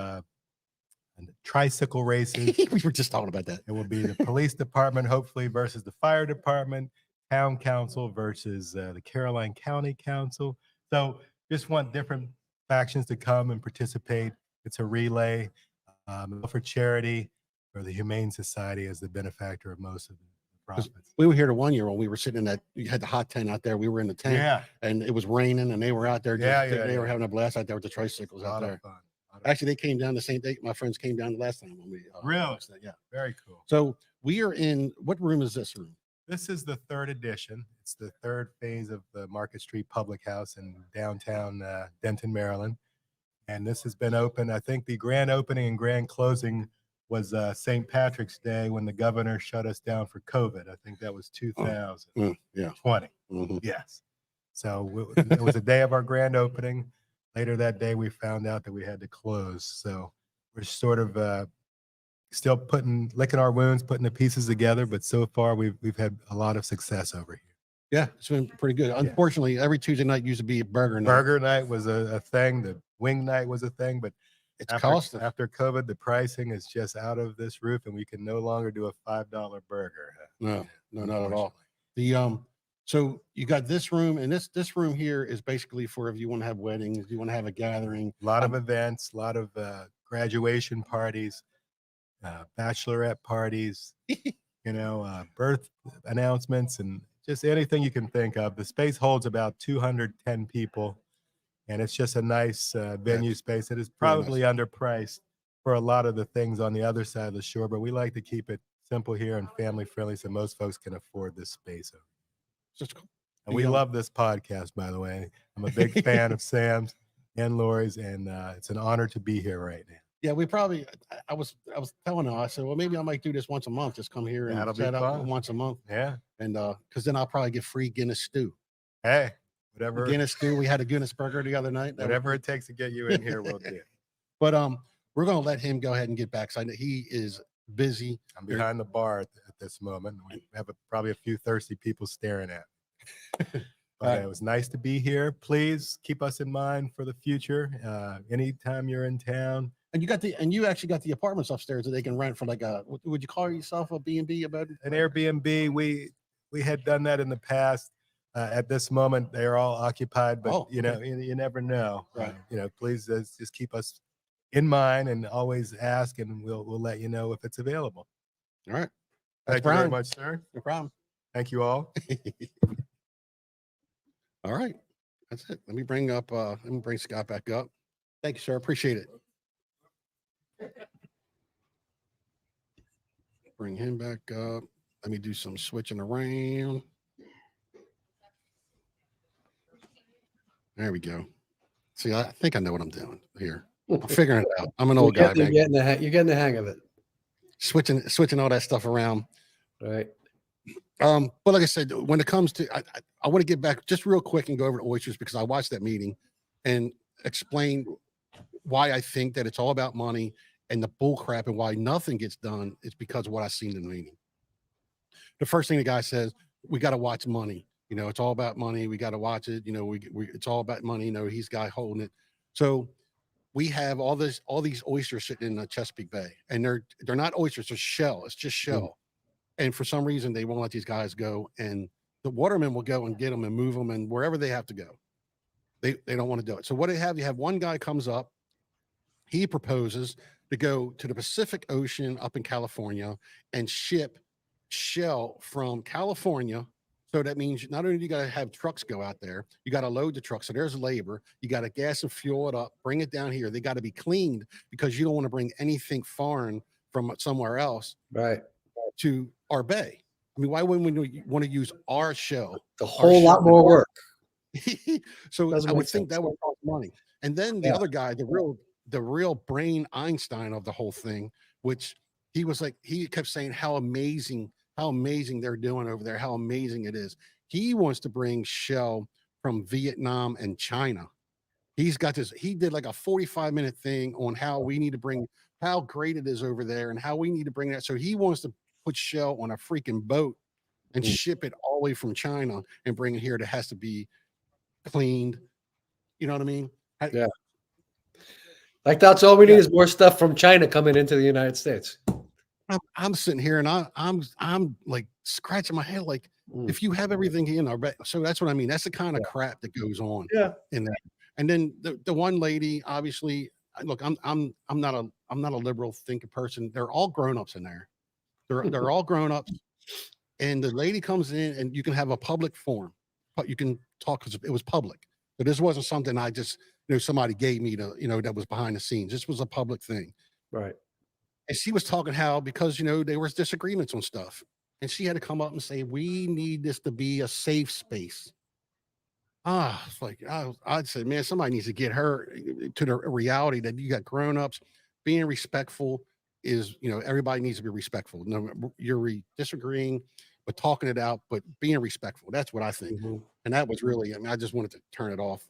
tricycle races. We were just talking about that. It will be the police department, hopefully, versus the fire department, town council versus the Caroline County Council. So just want different factions to come and participate. It's a relay for charity, or the Humane Society as the benefactor of most of profits. We were here the one year when we were sitting in that, you had the hot tent out there. We were in the tent Yeah, and it was raining and they were out there. Yeah, They were yeah. having a blast out there with the tricycles a out lot there. of fun. Actually, they came down the same day. My friends came down the last time when we Really? watched that. Yeah. Very cool. So we are in, what room is this room? This is the third edition. It's the third phase of the Market Street Public House in downtown Denton, Maryland. And this has been open. I think the grand opening and grand closing was St. Patrick's Day when the governor shut us down for COVID. I think that was 2020. Yeah. Mhm. Yes. So it was the day of our grand opening. Later that day, we found out that we had to close. So we're sort of still licking our wounds, putting the pieces together. But so far, we've had a lot of success over here. Yeah, it's been pretty good. Unfortunately, every Tuesday night used to be a burger night. Burger night was a thing. The wing night was a thing. But It's costing. after COVID, the pricing is just out of this roof, and we can no longer do a $5 burger. No, not at all. The so you got this room, and this room here is basically for if you want to have weddings, you want to have a gathering. A lot of events, a lot of graduation parties, bachelorette parties, birth announcements, and just anything you can think of. The space holds about 210 people, and it's just a nice venue space. It is probably underpriced for a lot of the things on the other side of the shore, but we like to keep it simple here and family friendly so most folks can afford this space. Just cool. And we love this podcast, by the way. I'm a big fan of Sam's and Lori's, and it's an honor to be here right now. Yeah, we probably. I was telling her. I said, well, maybe I might do this once a month. Just come here and That'll be set up fun. once a month. Yeah. And because then I'll probably get free Guinness stew. Hey, whatever. Guinness stew. We had a Guinness burger the other night. Whatever it takes to get you in here, we'll do. But we're gonna let him go ahead and get back. So I know he is busy. I'm behind the bar at this moment. We have probably a few thirsty people staring at me. But it was nice to be here. Please keep us in mind for the future. Anytime you're in town. And you actually got the apartments upstairs that they can rent for like would you call yourself a B&B about an Airbnb? We had done that in the past. At this moment, they are all occupied, but you never know. Right. Please just keep us in mind and always ask, and we'll let you know if it's available. All right. Thank you very much, sir. No problem. Thank you all. All right. That's it. Let me bring Scott back up. Thank you, sir. Appreciate it. Bring him back up. Let me do some switching around. There we go. See, I think I know what I'm doing here. I'm figuring it out. I'm an old guy, man. You're getting the hang of it. Switching all that stuff around. Right. But like I said, when it comes to, I want to get back just real quick and go over to Oysters because I watched that meeting and explain why I think that it's all about money and the bull crap and why nothing gets done is because of what I seen in the meeting. The first thing the guy says, we got to watch money. It's all about money. We got to watch it. It's all about money. He's guy holding it. So we have all these oysters sitting in the Chesapeake Bay, and they're not oysters. They're shell. It's just shell. And for some reason, they won't let these guys go. And the watermen will go and get them and move them and wherever they have to go. They don't want to do it. So what you have one guy comes up. He proposes to go to the Pacific Ocean up in California and ship shell from California. So that means not only do you got to have trucks go out there, you got to load the truck. So there's labor. You got to gas and fuel it up, bring it down here. They got to be cleaned because you don't want to bring anything foreign from somewhere else. Right. To our bay. I mean, why wouldn't we want to use our shell? A whole lot more work. So Doesn't I would make think sense. that would cost money. And then the other guy, the real brain Einstein of the whole thing, which he kept saying how amazing they're doing over there, how amazing it is. He wants to bring shell from Vietnam and China. He's got this, he did like a 45-minute thing on how we need to bring, how great it is over there and how we need to bring that. So he wants to put shell on a freaking boat and ship it all the way from China and bring it here. That has to be cleaned. You know what I mean? Yeah. Like that's all we need is more stuff from China coming into the United States. I'm sitting here and I'm like scratching my head. Like if you have everything in our bed, so that's what I mean. That's the kind of crap that goes on in that. And then the one lady, obviously, look, I'm not a liberal thinking person. They're all grown-ups in there. They're all grown-ups. And the lady comes in, and you can have a public forum, but you can talk because it was public. So this wasn't something I just, somebody gave me to, that was behind the scenes. This was a public thing. Right. And she was talking how, because, there was disagreements on stuff. And she had to come up and say, we need this to be a safe space. It's like, I'd say, man, somebody needs to get her to the reality that you got grown-ups. Being respectful is, everybody needs to be respectful. No, you're disagreeing, but talking it out, but being respectful. That's what I think. Mhm. And that was really, I just wanted to turn it off.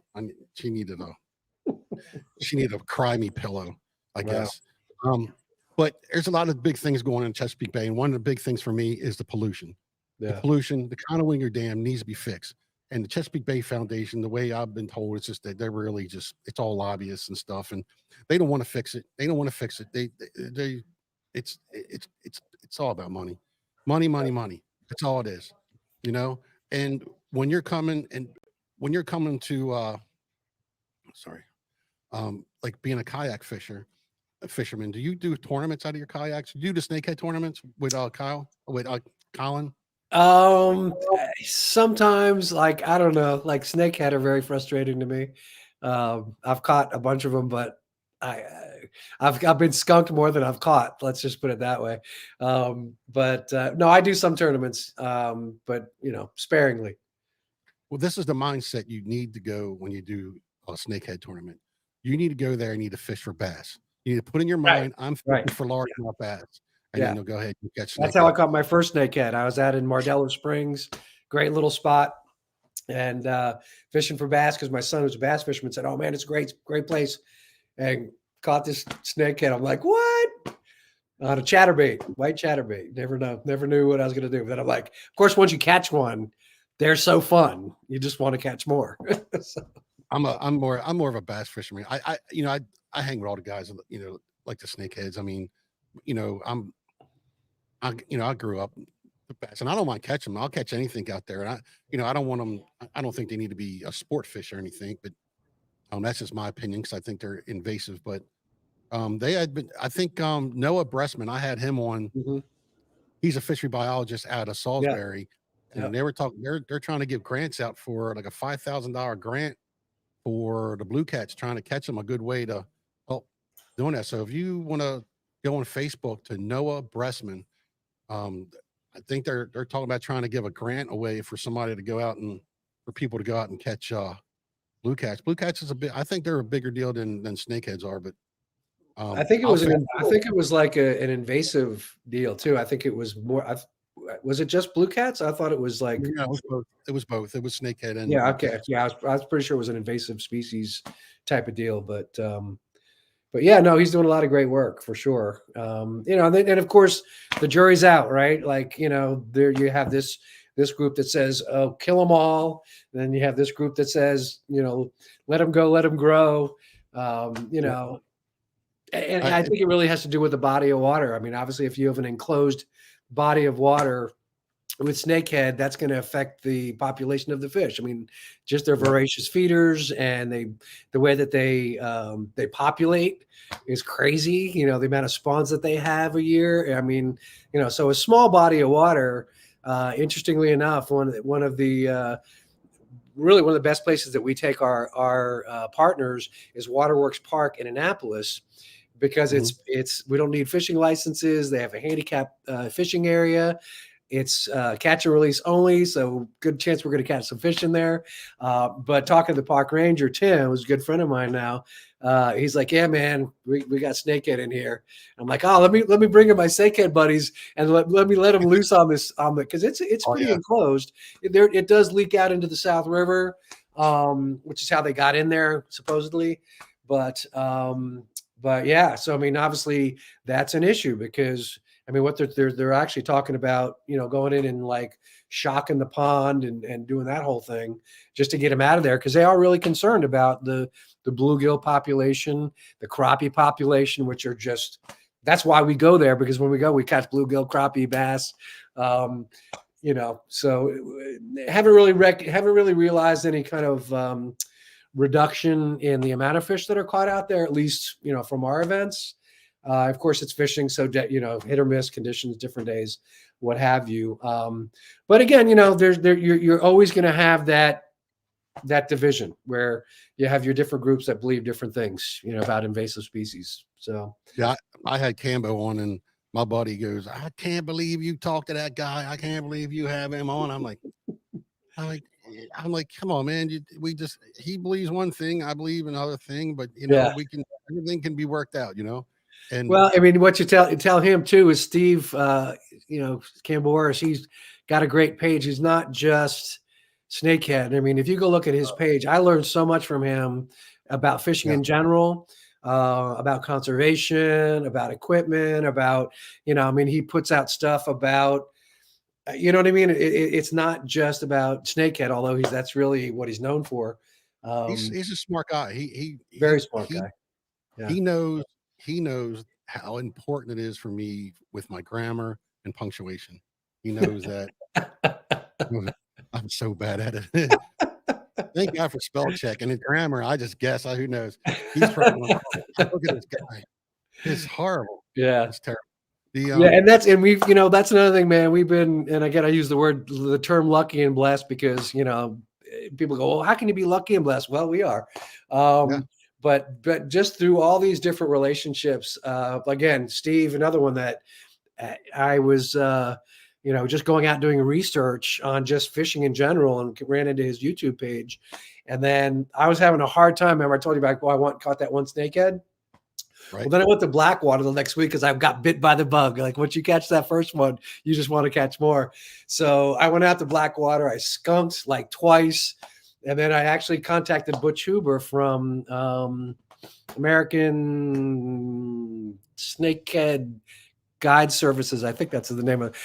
She needed a cry me pillow, I Wow. guess. But there's a lot of big things going on in Chesapeake Bay. And one of the big things for me is the pollution. The Yeah. pollution, the Conowingo Dam needs to be fixed. And the Chesapeake Bay Foundation, the way I've been told, it's just that they're really it's all lobbyists and stuff, and they don't want to fix it. They don't want to fix it. It's all about money, money. That's all it is, And when you're coming to, like being a kayak fisherman, do you do tournaments out of your kayaks? Do you do the snakehead tournaments with Colin? Sometimes, like, I don't know, like snakehead are very frustrating to me. I've caught a bunch of them, but I've been skunked more than I've caught. Let's just put it that way. No, I do some tournaments, but sparingly. Well, this is the mindset you need to go when you do a snakehead tournament. You need to go there and need to fish for bass. You need to put in your mind, I'm fishing for largemouth bass. And then you'll go ahead and catch snakehead. That's how I caught my first snakehead. I was out in Mardello Springs, great little spot, and fishing for bass because my son, who's a bass fisherman, said, "Oh man, it's a great place," and caught this snakehead. I'm like, "What?" On a chatterbait, white chatterbait. Never knew what I was going to do. But then I'm like, of course, once you catch one, they're so fun. You just want to catch more. So. I'm more of a bass fisherman. I hang with all the guys, like the snakeheads. I mean, I grew up with bass, and I don't mind catching them. I'll catch anything out there. And I don't want them. I don't think they need to be a sport fish or anything, but that's just my opinion because I think they're invasive. But they had been, I think, Noah Bressman, I had him on. Mm-hmm. He's a fishery biologist out of Salisbury. And they were talking, they're trying to give grants out for like a $5,000 grant for the blue cats, trying to catch them, a good way to help doing that. So if you want to go on Facebook to Noah Bressman, I think they're talking about trying to give a grant away for somebody to go out and for people to go out and catch blue cats. Blue cats is I think they're a bigger deal than snakeheads are, but I think it was like an invasive deal too. I think it was more. Was it just blue cats? I thought it was like it was both. It was both. It was snakehead and okay. Yeah, I was pretty sure it was an invasive species type of deal, but yeah, no, he's doing a lot of great work for sure. And of course the jury's out, right? Like, there you have this group that says, "Oh, kill them all." And then you have this group that says, "Let them go, let them grow." And I think it really has to do with the body of water. I mean, obviously, if you have an enclosed body of water with snakehead, that's going to affect the population of the fish. I mean, just they're voracious feeders, and the way that they populate is crazy. The amount of spawns that they have a year. I mean, so a small body of water. Interestingly enough, one of the best places that we take our partners is Waterworks Park in Annapolis. Because we don't need fishing licenses. They have a handicap fishing area. It's catch and release only, so good chance we're going to catch some fish in there. But talking to the park ranger, Tim, who's a good friend of mine now, he's like, "Yeah, man, we got snakehead in here." I'm like, "Oh, let me bring in my snakehead buddies and let them loose on this because it's pretty enclosed. It does leak out into the South River, which is how they got in there supposedly, But yeah, so I mean, obviously that's an issue because I mean, what they're actually talking about, going in and like shocking the pond and doing that whole thing just to get them out of there because they are really concerned about the bluegill population, the crappie population, which are that's why we go there because when we go, we catch bluegill, crappie, bass. So haven't really realized any kind of reduction in the amount of fish that are caught out there, at least, from our events. Of course, it's fishing, so hit or miss conditions, different days, what have you. But again, you're always going to have that division where you have your different groups that believe different things, about invasive species. So Yeah, I had Cambo on, and my buddy goes, "I can't believe you talked to that guy. I can't believe you have him on." I'm like, come on, man. He believes one thing, I believe another thing, but yeah. everything can be worked out, And Well, I mean, what you tell him too is Steve, Camboris, he's got a great page. He's not just snakehead. I mean, if you go look at his page, I learned so much from him about fishing yeah, in general, about conservation, about equipment, about, I mean, he puts out stuff about, you know what I mean? It's not just about snakehead, although that's really what he's known for. he's a smart guy. Very smart guy. Yeah. He knows he knows how important it is for me with my grammar and punctuation. He knows that I'm so bad at it. Thank God for spell check. And in grammar, I just guess. Who knows? He's probably look at this guy. It's horrible. Yeah. It's terrible. Yeah, and we've, that's another thing, man. We've been, and again, I use the term lucky and blessed because, people go, well, how can you be lucky and blessed? Well, we are. Yeah. But just through all these different relationships, again, Steve, another one that I was, just going out doing research on just fishing in general and ran into his YouTube page. And then I was having a hard time. Remember I told you about, caught that one snakehead. Right. Well, then I went to Blackwater the next week because I got bit by the bug. Like once you catch that first one, you just want to catch more. So I went out to Blackwater. I skunked like twice. And then I actually contacted Butch Huber from American Snakehead Guide Services. I think that's the name of it.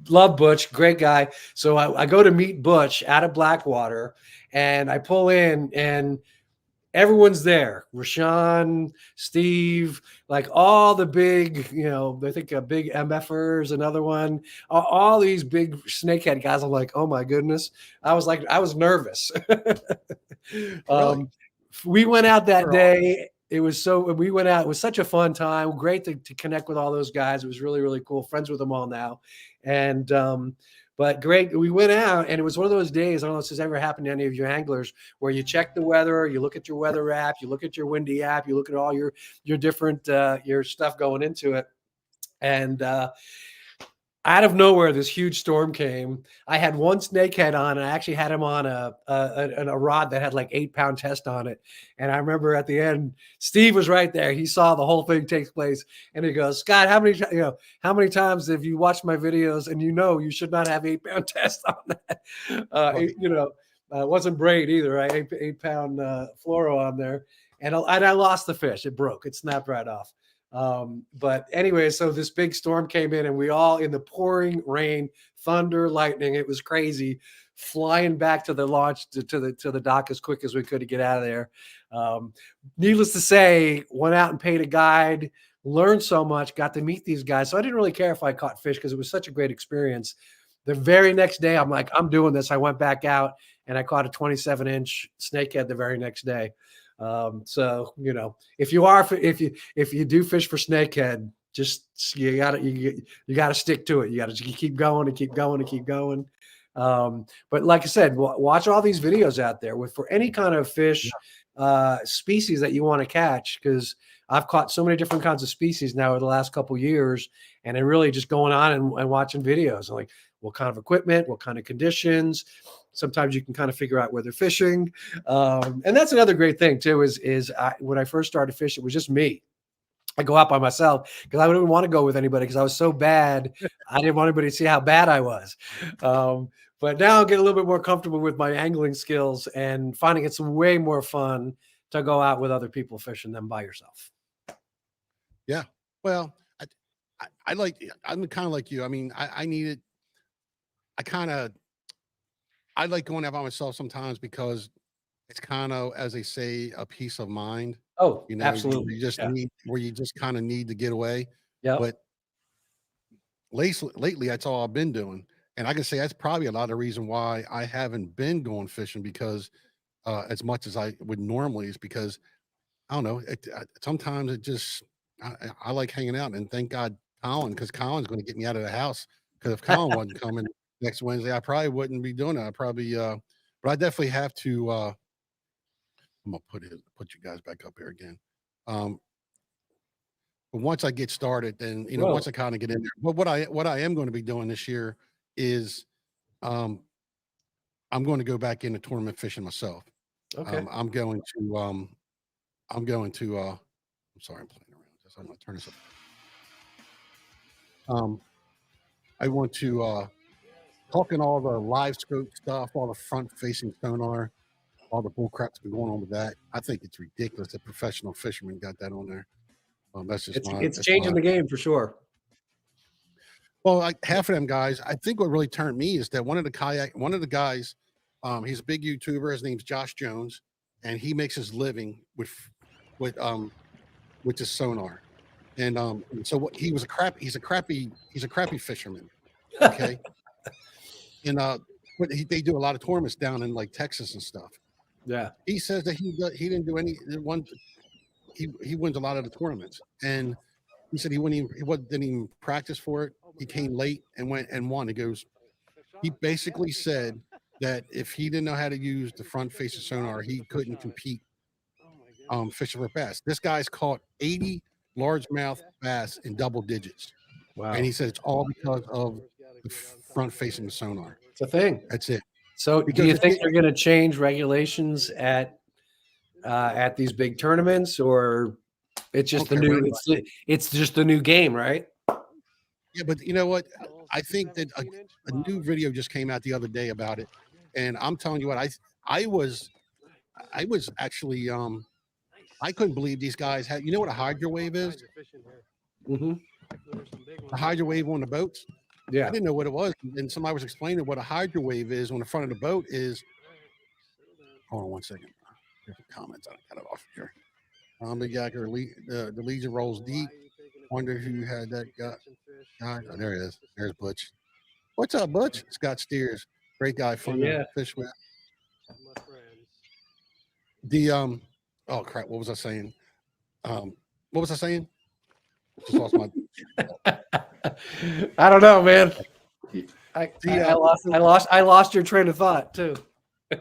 Love Butch, great guy. So I go to meet Butch out of Blackwater and I pull in and everyone's there. Rashawn, Steve, like all the big, I think a big MFers, another one, all these big snakehead guys. I'm like, oh my goodness. I was nervous. Really? We went out that day. We went out. It was such a fun time. Great to connect with all those guys. It was really, really cool. Friends with them all now. And, but great. We went out and it was one of those days. I don't know if this has ever happened to any of you anglers where you check the weather, you look at your weather app, you look at your windy app, you look at all your different, your stuff going into it. And, out of nowhere, this huge storm came. I had one snakehead on, and I actually had him on a rod that had like 8-pound test on it. And I remember at the end, Steve was right there. He saw the whole thing take place, and he goes, "Scott, how many times have you watched my videos and you should not have 8-pound test on that?" It wasn't braid either. Right, 8-pound fluoro on there, and I lost the fish. It broke. It snapped right off. But anyway, so this big storm came in and we all in the pouring rain, thunder, lightning, it was crazy, flying back to the launch to the dock as quick as we could to get out of there. Needless to say, went out and paid a guide, learned so much, got to meet these guys. So I didn't really care if I caught fish because it was such a great experience. The very next day, I'm like, I'm doing this. I went back out and I caught a 27-inch snakehead the very next day. So if you do fish for snakehead, just you gotta stick to it. You gotta keep going and keep going and keep going. But like I said, watch all these videos out there for any kind of fish species that you want to catch, because I've caught so many different kinds of species now over the last couple of years, and I'm really just going on and watching videos like what kind of equipment, what kind of conditions. Sometimes you can kind of figure out where they're fishing. And that's another great thing too, is when I first started fishing, it was just me. I go out by myself because I wouldn't want to go with anybody because I was so bad. I didn't want anybody to see how bad I was. But now I'm getting a little bit more comfortable with my angling skills and finding it's way more fun to go out with other people fishing than by yourself. Yeah. Well, I'm kind of like you. I mean, I like going out by myself sometimes because it's kind of, as they say, a peace of mind. Oh, You absolutely. where you just kind of need to get away. Yeah. But lately, that's all I've been doing. And I can say that's probably a lot of the reason why I haven't been going fishing because as much as I would normally is because I don't know. Sometimes I like hanging out, and thank God Colin, because Colin's going to get me out of the house. Because if Colin wasn't coming next Wednesday, I probably wouldn't be doing it. I probably, but I definitely have to. I'm gonna put you guys back up here again. But once I get started, then once I kind of get in there. But what I am going to be doing this year is, I'm going to go back into tournament fishing myself. Okay. I'm going to. I'm sorry, I'm playing around with this. I'm going to turn this up. I want to talking all the live scope stuff, all the front facing sonar, all the bull crap's been going on with that. I think it's ridiculous that professional fishermen got that on there. That's just It's changing the game for sure. Well, like half of them guys, I think what really turned me is that one of the guys, he's a big YouTuber. His name's Josh Jones, and he makes his living with his sonar. And so what he's a crappy fisherman. Okay. And they do a lot of tournaments down in like Texas and stuff. Yeah. He says that he didn't do any one. He wins a lot of the tournaments, and he said he didn't even practice for it. He came late and went and won. He basically said that if he didn't know how to use the front facing sonar, he couldn't compete fishing for bass. This guy's caught 80 largemouth bass in double digits. Wow. And he said it's all because of the front facing sonar. It's a thing. That's it. So Because do you if think they're going to change regulations at these big tournaments, or it's just the new it's just the new game, right? Yeah, but you know what? I think that a new video just came out the other day about it, and I'm telling you what, I was actually I couldn't believe these guys had. You know what a hydro wave is? Mm-hmm. A hydro wave on the boats. Yeah. I didn't know what it was, and somebody was explaining what a hydro wave is on the front of the boat is. Hold on one second. Different comments. I got it off here. The Legion rolls deep. Wonder who had that guy. Oh, there it is. There's Butch. What's up, Butch? Scott Steers. Great guy. Fun to fish with. Oh crap, what was I saying? Just lost my I don't know, man. I lost your train of thought too. So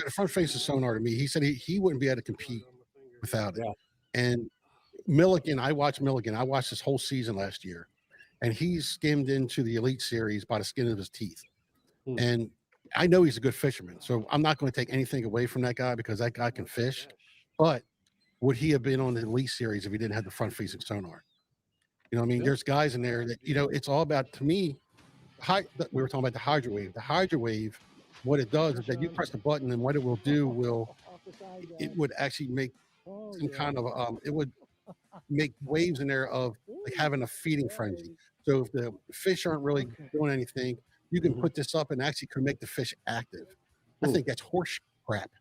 the front face of sonar to me, he said he wouldn't be able to compete without it. Yeah. And Milligan, I watched this whole season last year, and he skimmed into the Elite Series by the skin of his teeth. And I know he's a good fisherman, so I'm not going to take anything away from that guy because that guy can fish. But would he have been on the Elite Series if he didn't have the front facing sonar? You know what I mean? There's guys in there that, it's all about, to me, we were talking about the hydro wave. The hydro wave, what it does is that you press the button, and what it will do it would actually make some kind of it would make waves in there of like having a feeding frenzy. So if the fish aren't really doing anything, you can put this up and actually can make the fish active. I think that's horse crap.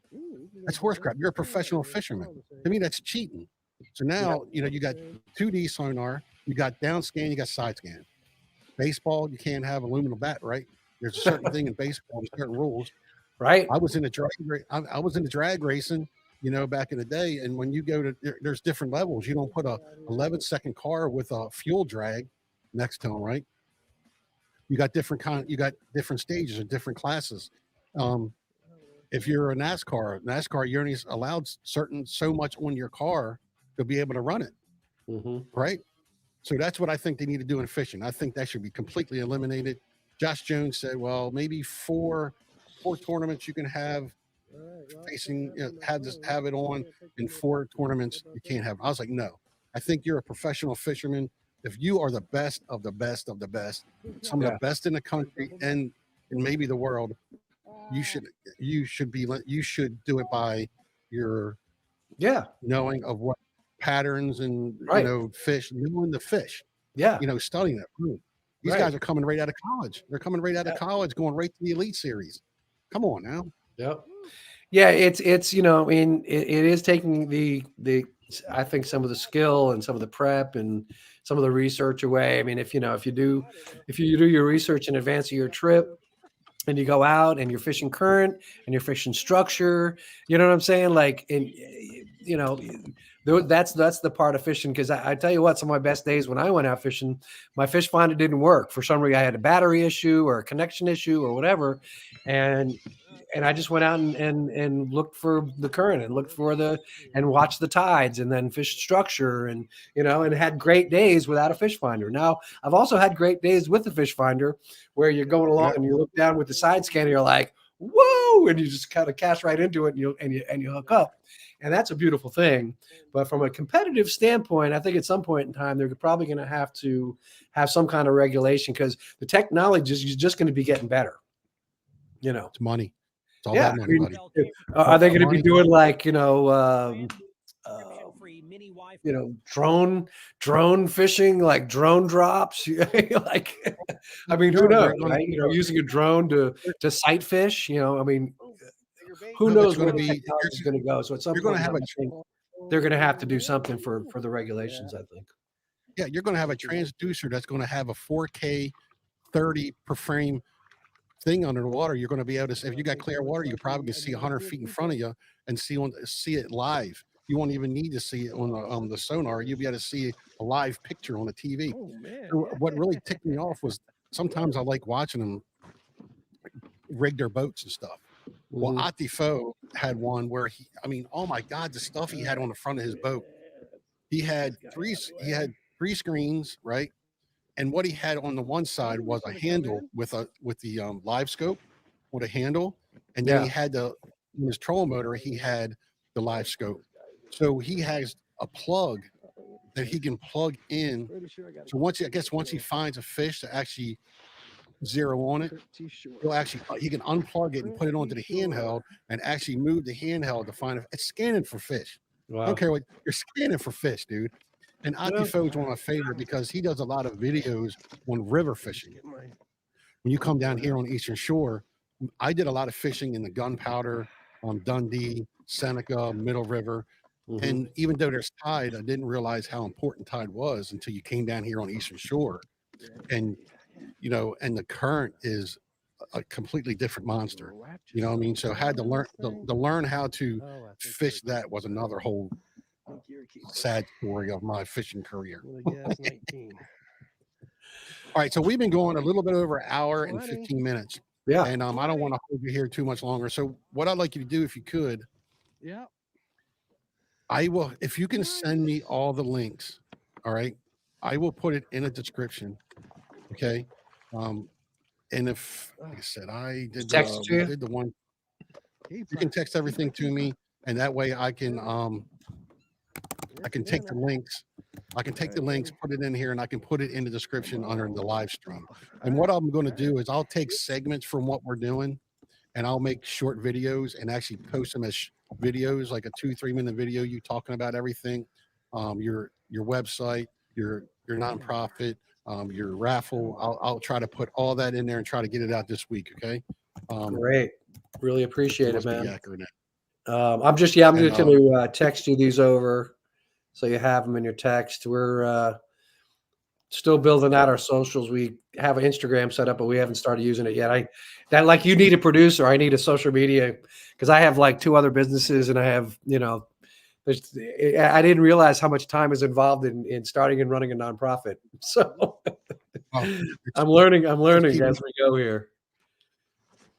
That's horse crap. You're a professional fisherman. To me, that's cheating. So now, you got 2D sonar, you got down scan, you got side scan. Baseball, you can't have aluminum bat, right? There's a certain thing in baseball, certain rules. Right. I was in the drag racing, back in the day. And when you go to, there's different levels. You don't put a 11-second car with a fuel drag next to them, right? You got different stages and different classes. If you're a NASCAR, you're only allowed so much on your car to be able to run it. Right. So that's what I think they need to do in fishing. I think that should be completely eliminated. Josh Jones said, well, maybe four tournaments you can have facing, have it on, in 4 tournaments you can't have. I was like, no, I think you're a professional fisherman. If you are the best of the best of the best, some of the best in the country and maybe the world, you should do it by your knowing of what patterns and fish, knowing the fish, studying it. These guys are coming right out of college. They're coming right out of college, going right to the Elite Series. Come on now. Yep. Yeah, it's I mean, it is taking the I think some of the skill and some of the prep and some of the research away. I mean, if you do your research in advance of your trip and you go out and you're fishing current and you're fishing structure, you know what I'm saying? Like, and That's the part of fishing, because I tell you what, some of my best days when I went out fishing, my fish finder didn't work for some reason. I had a battery issue or a connection issue or whatever, and I just went out and looked for the current and looked for and watched the tides and then fished structure, and and had great days without a fish finder. Now I've also had great days with the fish finder where you're going along and you look down with the side scanner, you're like, whoa, and you just kind of cast right into it, and you hook up. And that's a beautiful thing. But from a competitive standpoint, I think at some point in time, they're probably going to have some kind of regulation, because the technology is just going to be getting better. It's money. It's all Yeah. about money, buddy. Are they going to be doing like, drone fishing, like drone drops? Like, I mean, who knows, right? Using a drone to sight fish, I mean, who No, but knows it's where gonna the be- technology is going to go. So at some you're point, gonna have I think they're going to have to do something for the regulations, I think. Yeah, you're going to have a transducer that's going to have a 4K 30 per frame thing under the water. You're going to be able to, if you got clear water, you probably can see 100 feet in front of you and see it live. You won't even need to see it on the sonar. You'll be able to see a live picture on the TV. So what really ticked me off was sometimes I like watching them rig their boats and stuff. Well, Atifo had one where oh my God, the stuff he had on the front of his boat. He had three screens, right? And what he had on the one side was a handle with the live scope with a handle, and then he had in his troll motor, he had the live scope. So he has a plug that he can plug in. So once he finds a fish to actually zero on it, he can unplug it and put it onto the handheld and actually move the handheld to find it's scanning for fish. Wow. I don't care what you're scanning for fish, dude. And Atifo is one of my favorite because he does a lot of videos on river fishing. When you come down here on the Eastern Shore, I did a lot of fishing in the Gunpowder, Dundee, Seneca, Middle River. And even though there's tide, I didn't realize how important tide was until you came down here on the Eastern Shore. And, and the current is a completely different monster. You know what I mean? So I had to learn how to fish. That was another whole sad story of my fishing career. All right, so we've been going a little bit over an hour and 15 minutes. Yeah. And I don't want to hold you here too much longer. So what I'd like you to do, if you could, I will, if you can send me all the links, all right, I will put it in a description. Okay. And if, like I said, I did the one, you can text everything to me, and that way I can take the links. I can take the links, put it in here, and I can put it in the description under the live stream. And what I'm going to do is I'll take segments from what we're doing, and I'll make short videos and actually post them as videos, like a 2-3 minute video, you talking about everything, your website, your nonprofit, your raffle. I'll try to put all that in there and try to get it out this week. Okay. Great. Really appreciate it, man. Accurate. I'm just going to text you these over so you have them in your text. We're still building out our socials. We have an Instagram set up, but we haven't started using it yet. Like you need a producer. I need a social media because I have like 2 other businesses, and I have, I didn't realize how much time is involved in starting and running a nonprofit. So I'm learning as we go here.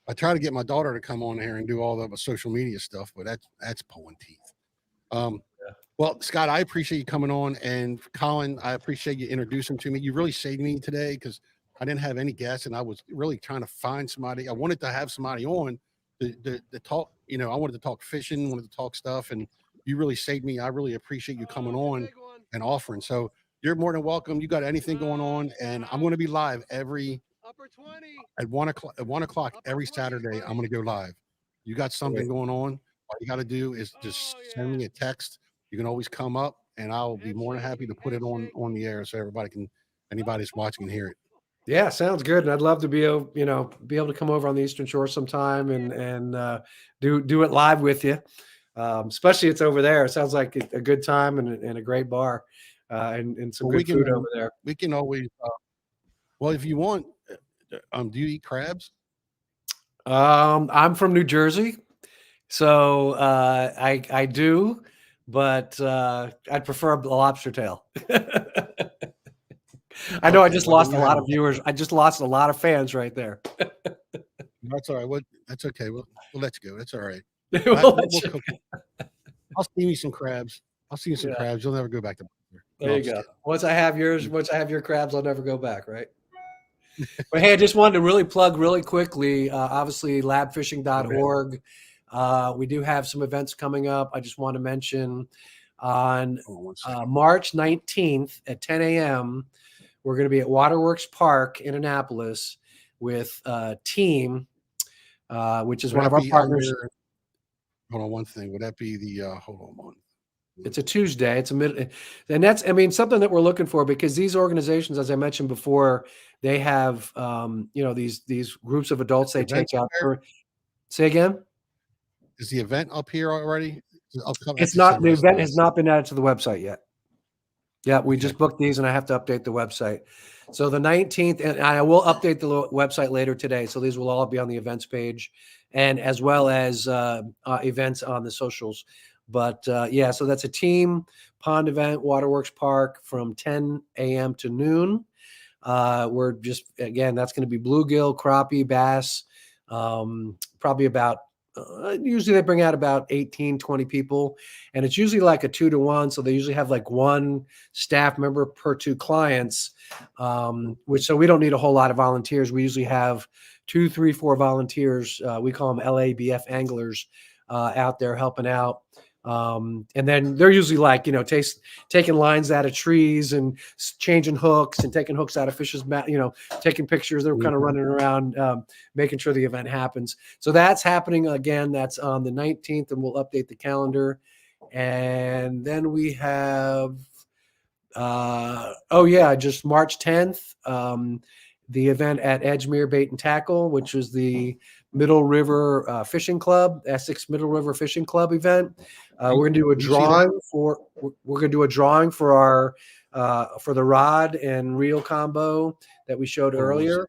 I try to get my daughter to come on here and do all the social media stuff, but that's pulling teeth. Well, Scott, I appreciate you coming on, and Colin, I appreciate you introducing to me. You really saved me today because I didn't have any guests, and I was really trying to find somebody. I wanted to have somebody on to talk. I wanted to talk fishing, wanted to talk stuff, and you really saved me. I really appreciate you coming on and offering. So you're more than welcome. You got anything going on, and I'm going to be live at 1 o'clock every Saturday. I'm going to go live. You got something going on? All you got to do is just send me a text. You can always come up, and I'll be more than happy to put it on the air so anybody's watching can hear it. Yeah, sounds good. And I'd love to be able to come over on the Eastern Shore sometime and do it live with you. Especially it's over there. It sounds like a good time and a great bar and some good food over there. We can always, well, if you want, do you eat crabs? I'm from New Jersey, so I do. but I'd prefer a lobster tail. I know I Okay, just well, then lost a you lot have of viewers. I just lost a lot of fans right there. That's all right. What? That's okay. We'll let you go. That's all right. We'll We'll, let we'll you- cook. I'll steam you some crabs. I'll steam you some Yeah. crabs. You'll never go back to. There No, you I'm just go. kidding. Once I have yours, once I have your crabs, I'll never go back, right? But hey, I just wanted to really plug really quickly. Obviously, labfishing.org. We do have some events coming up. I just want to mention on Hold on one second. March 19th at 10 a.m., we're going to be at Waterworks Park in Annapolis with Team, which is Would one of that our be partners. hold on one thing. Would that be the? Hold on one. It's a Tuesday. It's a mid, and that's, I mean, something that we're looking for, because these organizations, as I mentioned before, they have, these groups of adults they Event take out. there? Say again. Is the event up here already? I'll come. It's That's not, the December. event has not been added to the website yet. Yeah, we Okay. just booked these and I have to update the website. So the 19th, and I will update the website later today. So these will all be on the events page, and as well as events on the socials. But yeah, so that's a team pond event, Waterworks Park, from 10 a.m. to noon. We're just, again, that's going to be bluegill, crappie, bass, probably about, usually they bring out about 18, 20 people, and it's usually like a 2-to-1. So they usually have like one staff member per 2 clients, which, so we don't need a whole lot of volunteers. We usually have 2, 3, 4 volunteers. We call them LABF anglers out there helping out. And then they're usually like, taking lines out of trees and changing hooks and taking hooks out of fish's mouth, taking pictures. They're kind of running around, making sure the event happens. So that's happening again. That's on the 19th, and we'll update the calendar. And then we have, just March 10th, the event at Edgemere Bait and Tackle, which is the Middle River Fishing Club, Essex Middle River Fishing Club event. We're gonna do a drawing for our for the rod and reel combo that we showed earlier.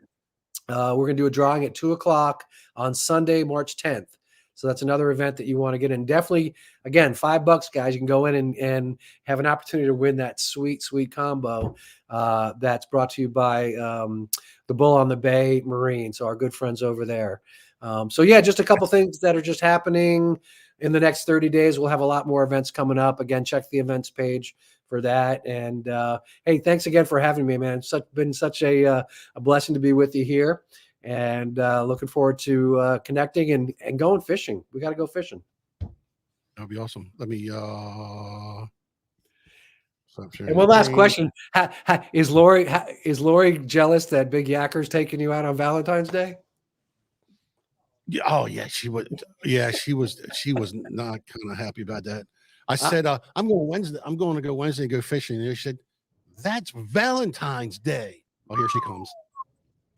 We're gonna do a drawing at 2:00 on Sunday, March 10th. So that's another event that you want to get in. Definitely, again, $5, guys. You can go in and have an opportunity to win that sweet, sweet combo that's brought to you by the Bull on the Bay Marine. So our good friends over there. So yeah, just a couple things that are just happening in the next 30 days. We'll have a lot more events coming up. Again, check the events page for that. And hey, thanks again for having me, man. It's been such a blessing to be with you here. And looking forward to connecting and going fishing. We got to go fishing. That'll be awesome. Let me stop sharing And one the last page. question: is Lori jealous that Big Yakker's taking you out on Valentine's Day? Yeah, oh yeah, she was. Yeah, she was not kind of happy about that. I said, I'm going Wednesday. I'm going to go Wednesday and go fishing. And she said, that's Valentine's Day. Oh, here she comes.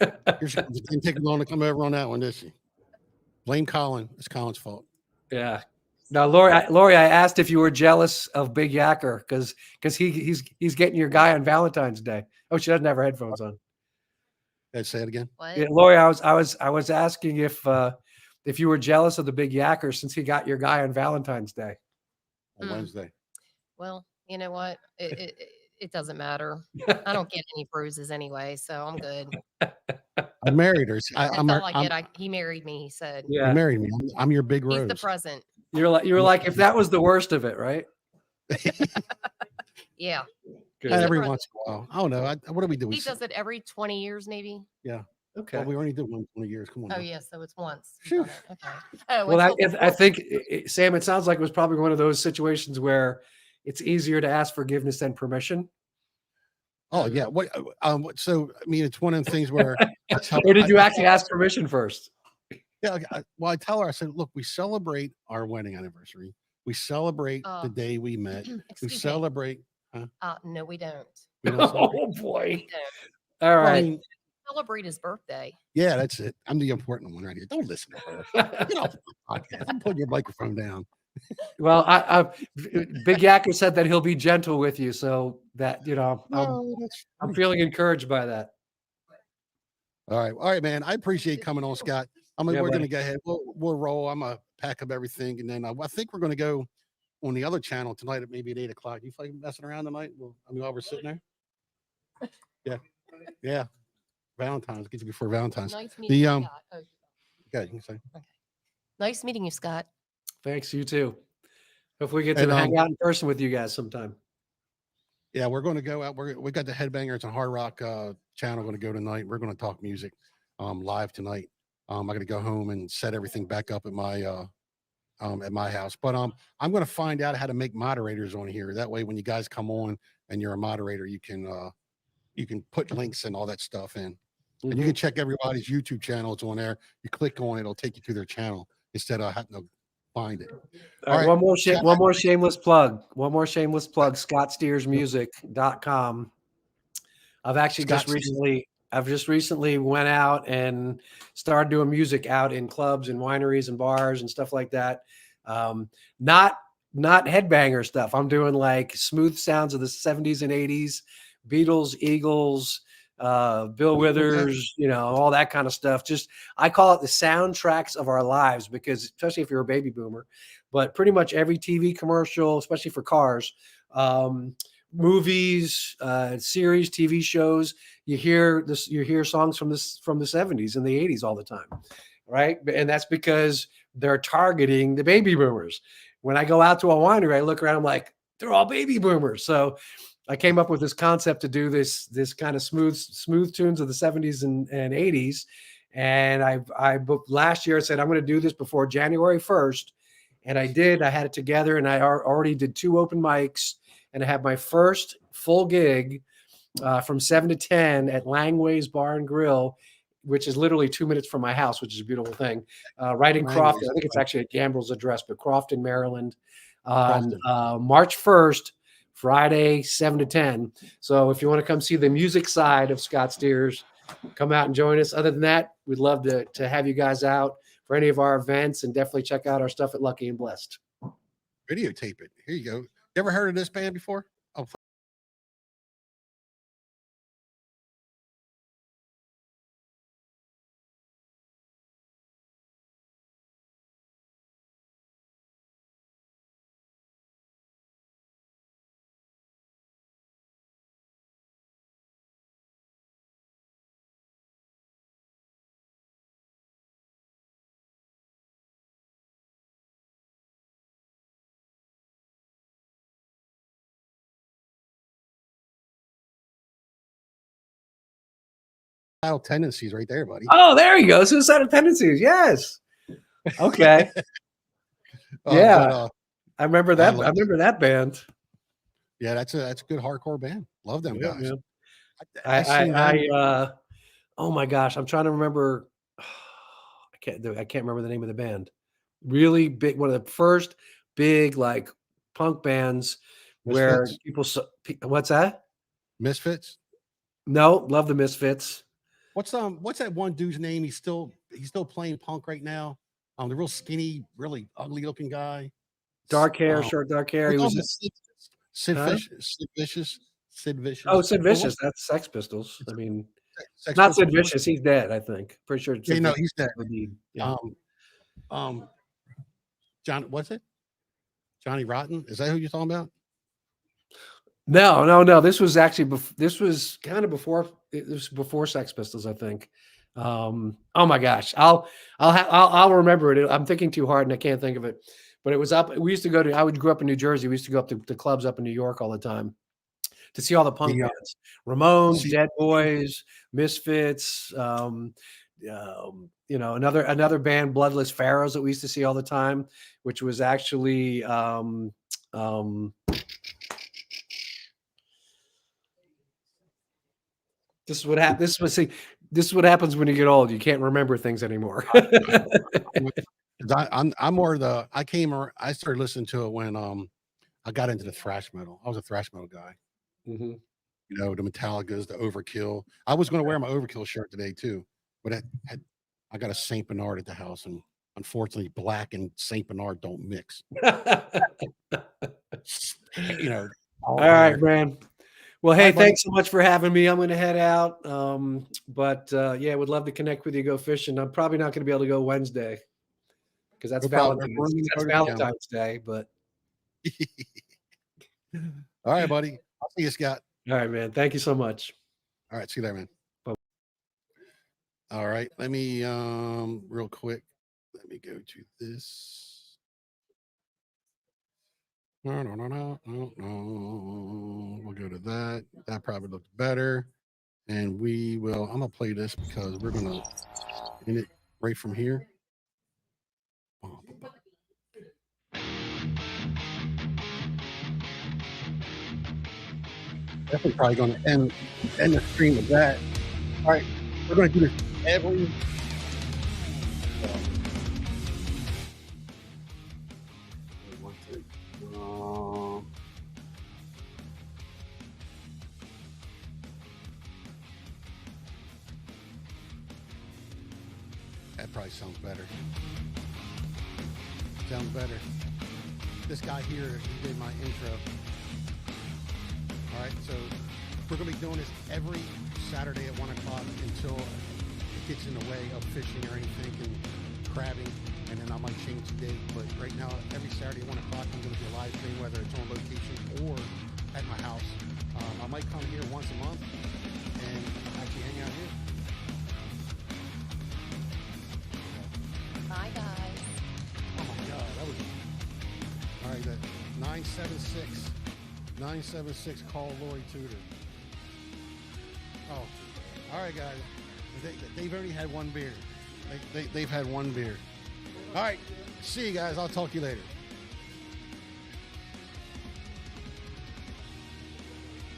Here she comes. It didn't take long to come over on that one, did she? Blame Colin. It's Colin's fault. Yeah. Now, Lori, I asked if you were jealous of Big Yakker because he's getting your guy on Valentine's Day. Oh, she doesn't have her headphones on. Say it again. What? Yeah, Lori, I was asking if you were jealous of the Big Yakker since he got your guy on Valentine's Day. On Wednesday. Well, you know what? It doesn't matter. I don't get any bruises anyway, so I'm good. I married her. That's all I get. He married me. He said, Yeah, You married me. I'm your big he's rose. the present. you were like if that was the worst of it, right? Yeah. Good. Every Right. once in a while. I don't know. What do we do? He does it every 20 years, maybe. Okay. Well, we already did one 20 years. Come on. Oh, now. yeah. So it's once. He's Phew. done it. Okay. Oh, Well, it's I think, Sam, it sounds like it was probably one of those situations where it's easier to ask forgiveness than permission. Oh yeah. What? So I mean, it's one of the things where. Or did you actually ask permission first? Yeah. Well, I tell her. I said, look, we celebrate our wedding anniversary. We celebrate the day we met. We excuse me. celebrate. No, we don't. We don't celebrate. Oh boy! We don't. All Well, I right. mean, Celebrate his birthday. yeah, that's it. I'm the important one right here. Don't listen to her. Get off the podcast. I'm putting your microphone down. Well, Big Yakker said that he'll be gentle with you, so that I'm feeling encouraged by that. All right, man. I appreciate coming on, Scott. Yeah, we're buddy. gonna go ahead. We'll roll. I'm gonna pack up everything, and then I think we're gonna go. on the other channel tonight at maybe at 8 o'clock. You feel like messing around tonight? Well, I mean, while we're sitting there. Yeah, yeah. Valentine's, get you before Valentine's. Nice meeting you, Scott. Oh, Yeah, you can say. okay. Nice meeting you, Scott. Thanks, you too. Hopefully we get And, to hang out in person with you guys sometime. Yeah, we're going to go out. We got the Headbangers and Hard Rock channel going to go tonight. We're going to talk music live tonight. I'm going to go home and set everything back up at my house. But I'm going to find out how to make moderators on here. That way, when you guys come on and you're a moderator, you can put links and all that stuff in. And you can check everybody's YouTube channel. It's on there. You click on it, it'll take you to their channel instead of having to find it. All right, one more shameless plug. One more shameless plug. ScottSteersMusic.com. I've actually just recently went out and started doing music out in clubs and wineries and bars and stuff like that. Not headbanger stuff. I'm doing like smooth sounds of the 70s and 80s, Beatles, Eagles, Bill Withers, all that kind of stuff. Just, I call it the soundtracks of our lives, because especially if you're a baby boomer, but pretty much every TV commercial, especially for cars, movies, series, TV shows, you hear songs from the 70s and the 80s all the time. Right. And that's because they're targeting the baby boomers. When I go out to a winery, I look around, I'm like, they're all baby boomers. So I came up with this concept to do this kind of smooth tunes of the 70s and 80s. And I booked last year. I said, I'm going to do this before January 1st. And I did. I had it together, and I already did 2 open mics, and I had my first full gig from 7 to 10 at Langway's Bar and Grill, which is literally 2 minutes from my house, which is a beautiful thing. Right in Crofton. I think it's actually at Gambril's address, but Crofton, Maryland, on March 1st. Friday, 7 to 10. So if you want to come see the music side of Scott Steers, come out and join us. Other than that, we'd love to have you guys out for any of our events, and definitely check out our stuff at Lucky and Blessed. Videotape it. Here you go. You ever heard of this band before? Oh, tendencies right there, buddy. Oh, there you go. Suicidal Tendencies. Yes. Okay. Yeah. I remember that. I remember that band. Yeah, that's a good hardcore band. Love them guys. Oh my gosh, I'm trying to remember. I can't remember the name of the band. Really big, one of the first big like punk bands where Misfits? people. What's that? Misfits? No, love the Misfits. What's that one dude's name? He's still playing punk right now. The real skinny, really ugly looking guy. Dark hair, short dark hair. He was Sid Vicious. Oh, Sid Vicious. That's Sex Pistols. I mean, not Sid Vicious. He's dead, I think. Pretty sure. Yeah, no, he's dead. Yeah. John, what's it? Johnny Rotten? Is that who you're talking about? No. This was actually this was kind of before. It was before Sex Pistols, I think. Oh my gosh, I'll remember it. I'm thinking too hard and I can't think of it. But it was up. We used to go to. I grew up in New Jersey. We used to go up to the clubs up in New York all the time to see all the punk bands: Ramones, Dead Boys, Misfits. Another band, Bloodless Pharaohs, that we used to see all the time, which was actually this is what happens. This is what happens when you get old. You can't remember things anymore. I'm more the. I started listening to it when I got into the thrash metal. I was a thrash metal guy. Mm-hmm. The Metallicas, the Overkill. I was going to wear my Overkill shirt today too, but I got a Saint Bernard at the house, and unfortunately, black and Saint Bernard don't mix. All right, man. Well, hey, thanks so much for having me. I'm going to head out, but would love to connect with you. Go fishing. I'm probably not going to be able to go Wednesday because that's Valentine's Day. But All right, buddy. I'll see you, Scott. All right, man. Thank you so much. All right, see you there, man. Bye. All right, let me real quick. Let me go to this. No. We'll go to that. That probably looks better. And we will, I'm gonna play this because we're gonna end it right from here. Definitely probably gonna end the stream with that. All right, we're gonna do this every that probably sounds better. Sounds better. This guy here, he did my intro. All right, so we're gonna be doing this every Saturday at 1 o'clock until it gets in the way of fishing or anything and crabbing, and then I might change the date. But right now, every Saturday at 1 o'clock, I'm gonna do a live stream, whether it's on location or at my house. I might come here once a month and actually hang out here. Bye, guys. Oh my God, that was all right. That 976 call Lori Tudor. Oh, all right, guys. They've already had one beer. They've had one beer. All right, see you guys. I'll talk to you later.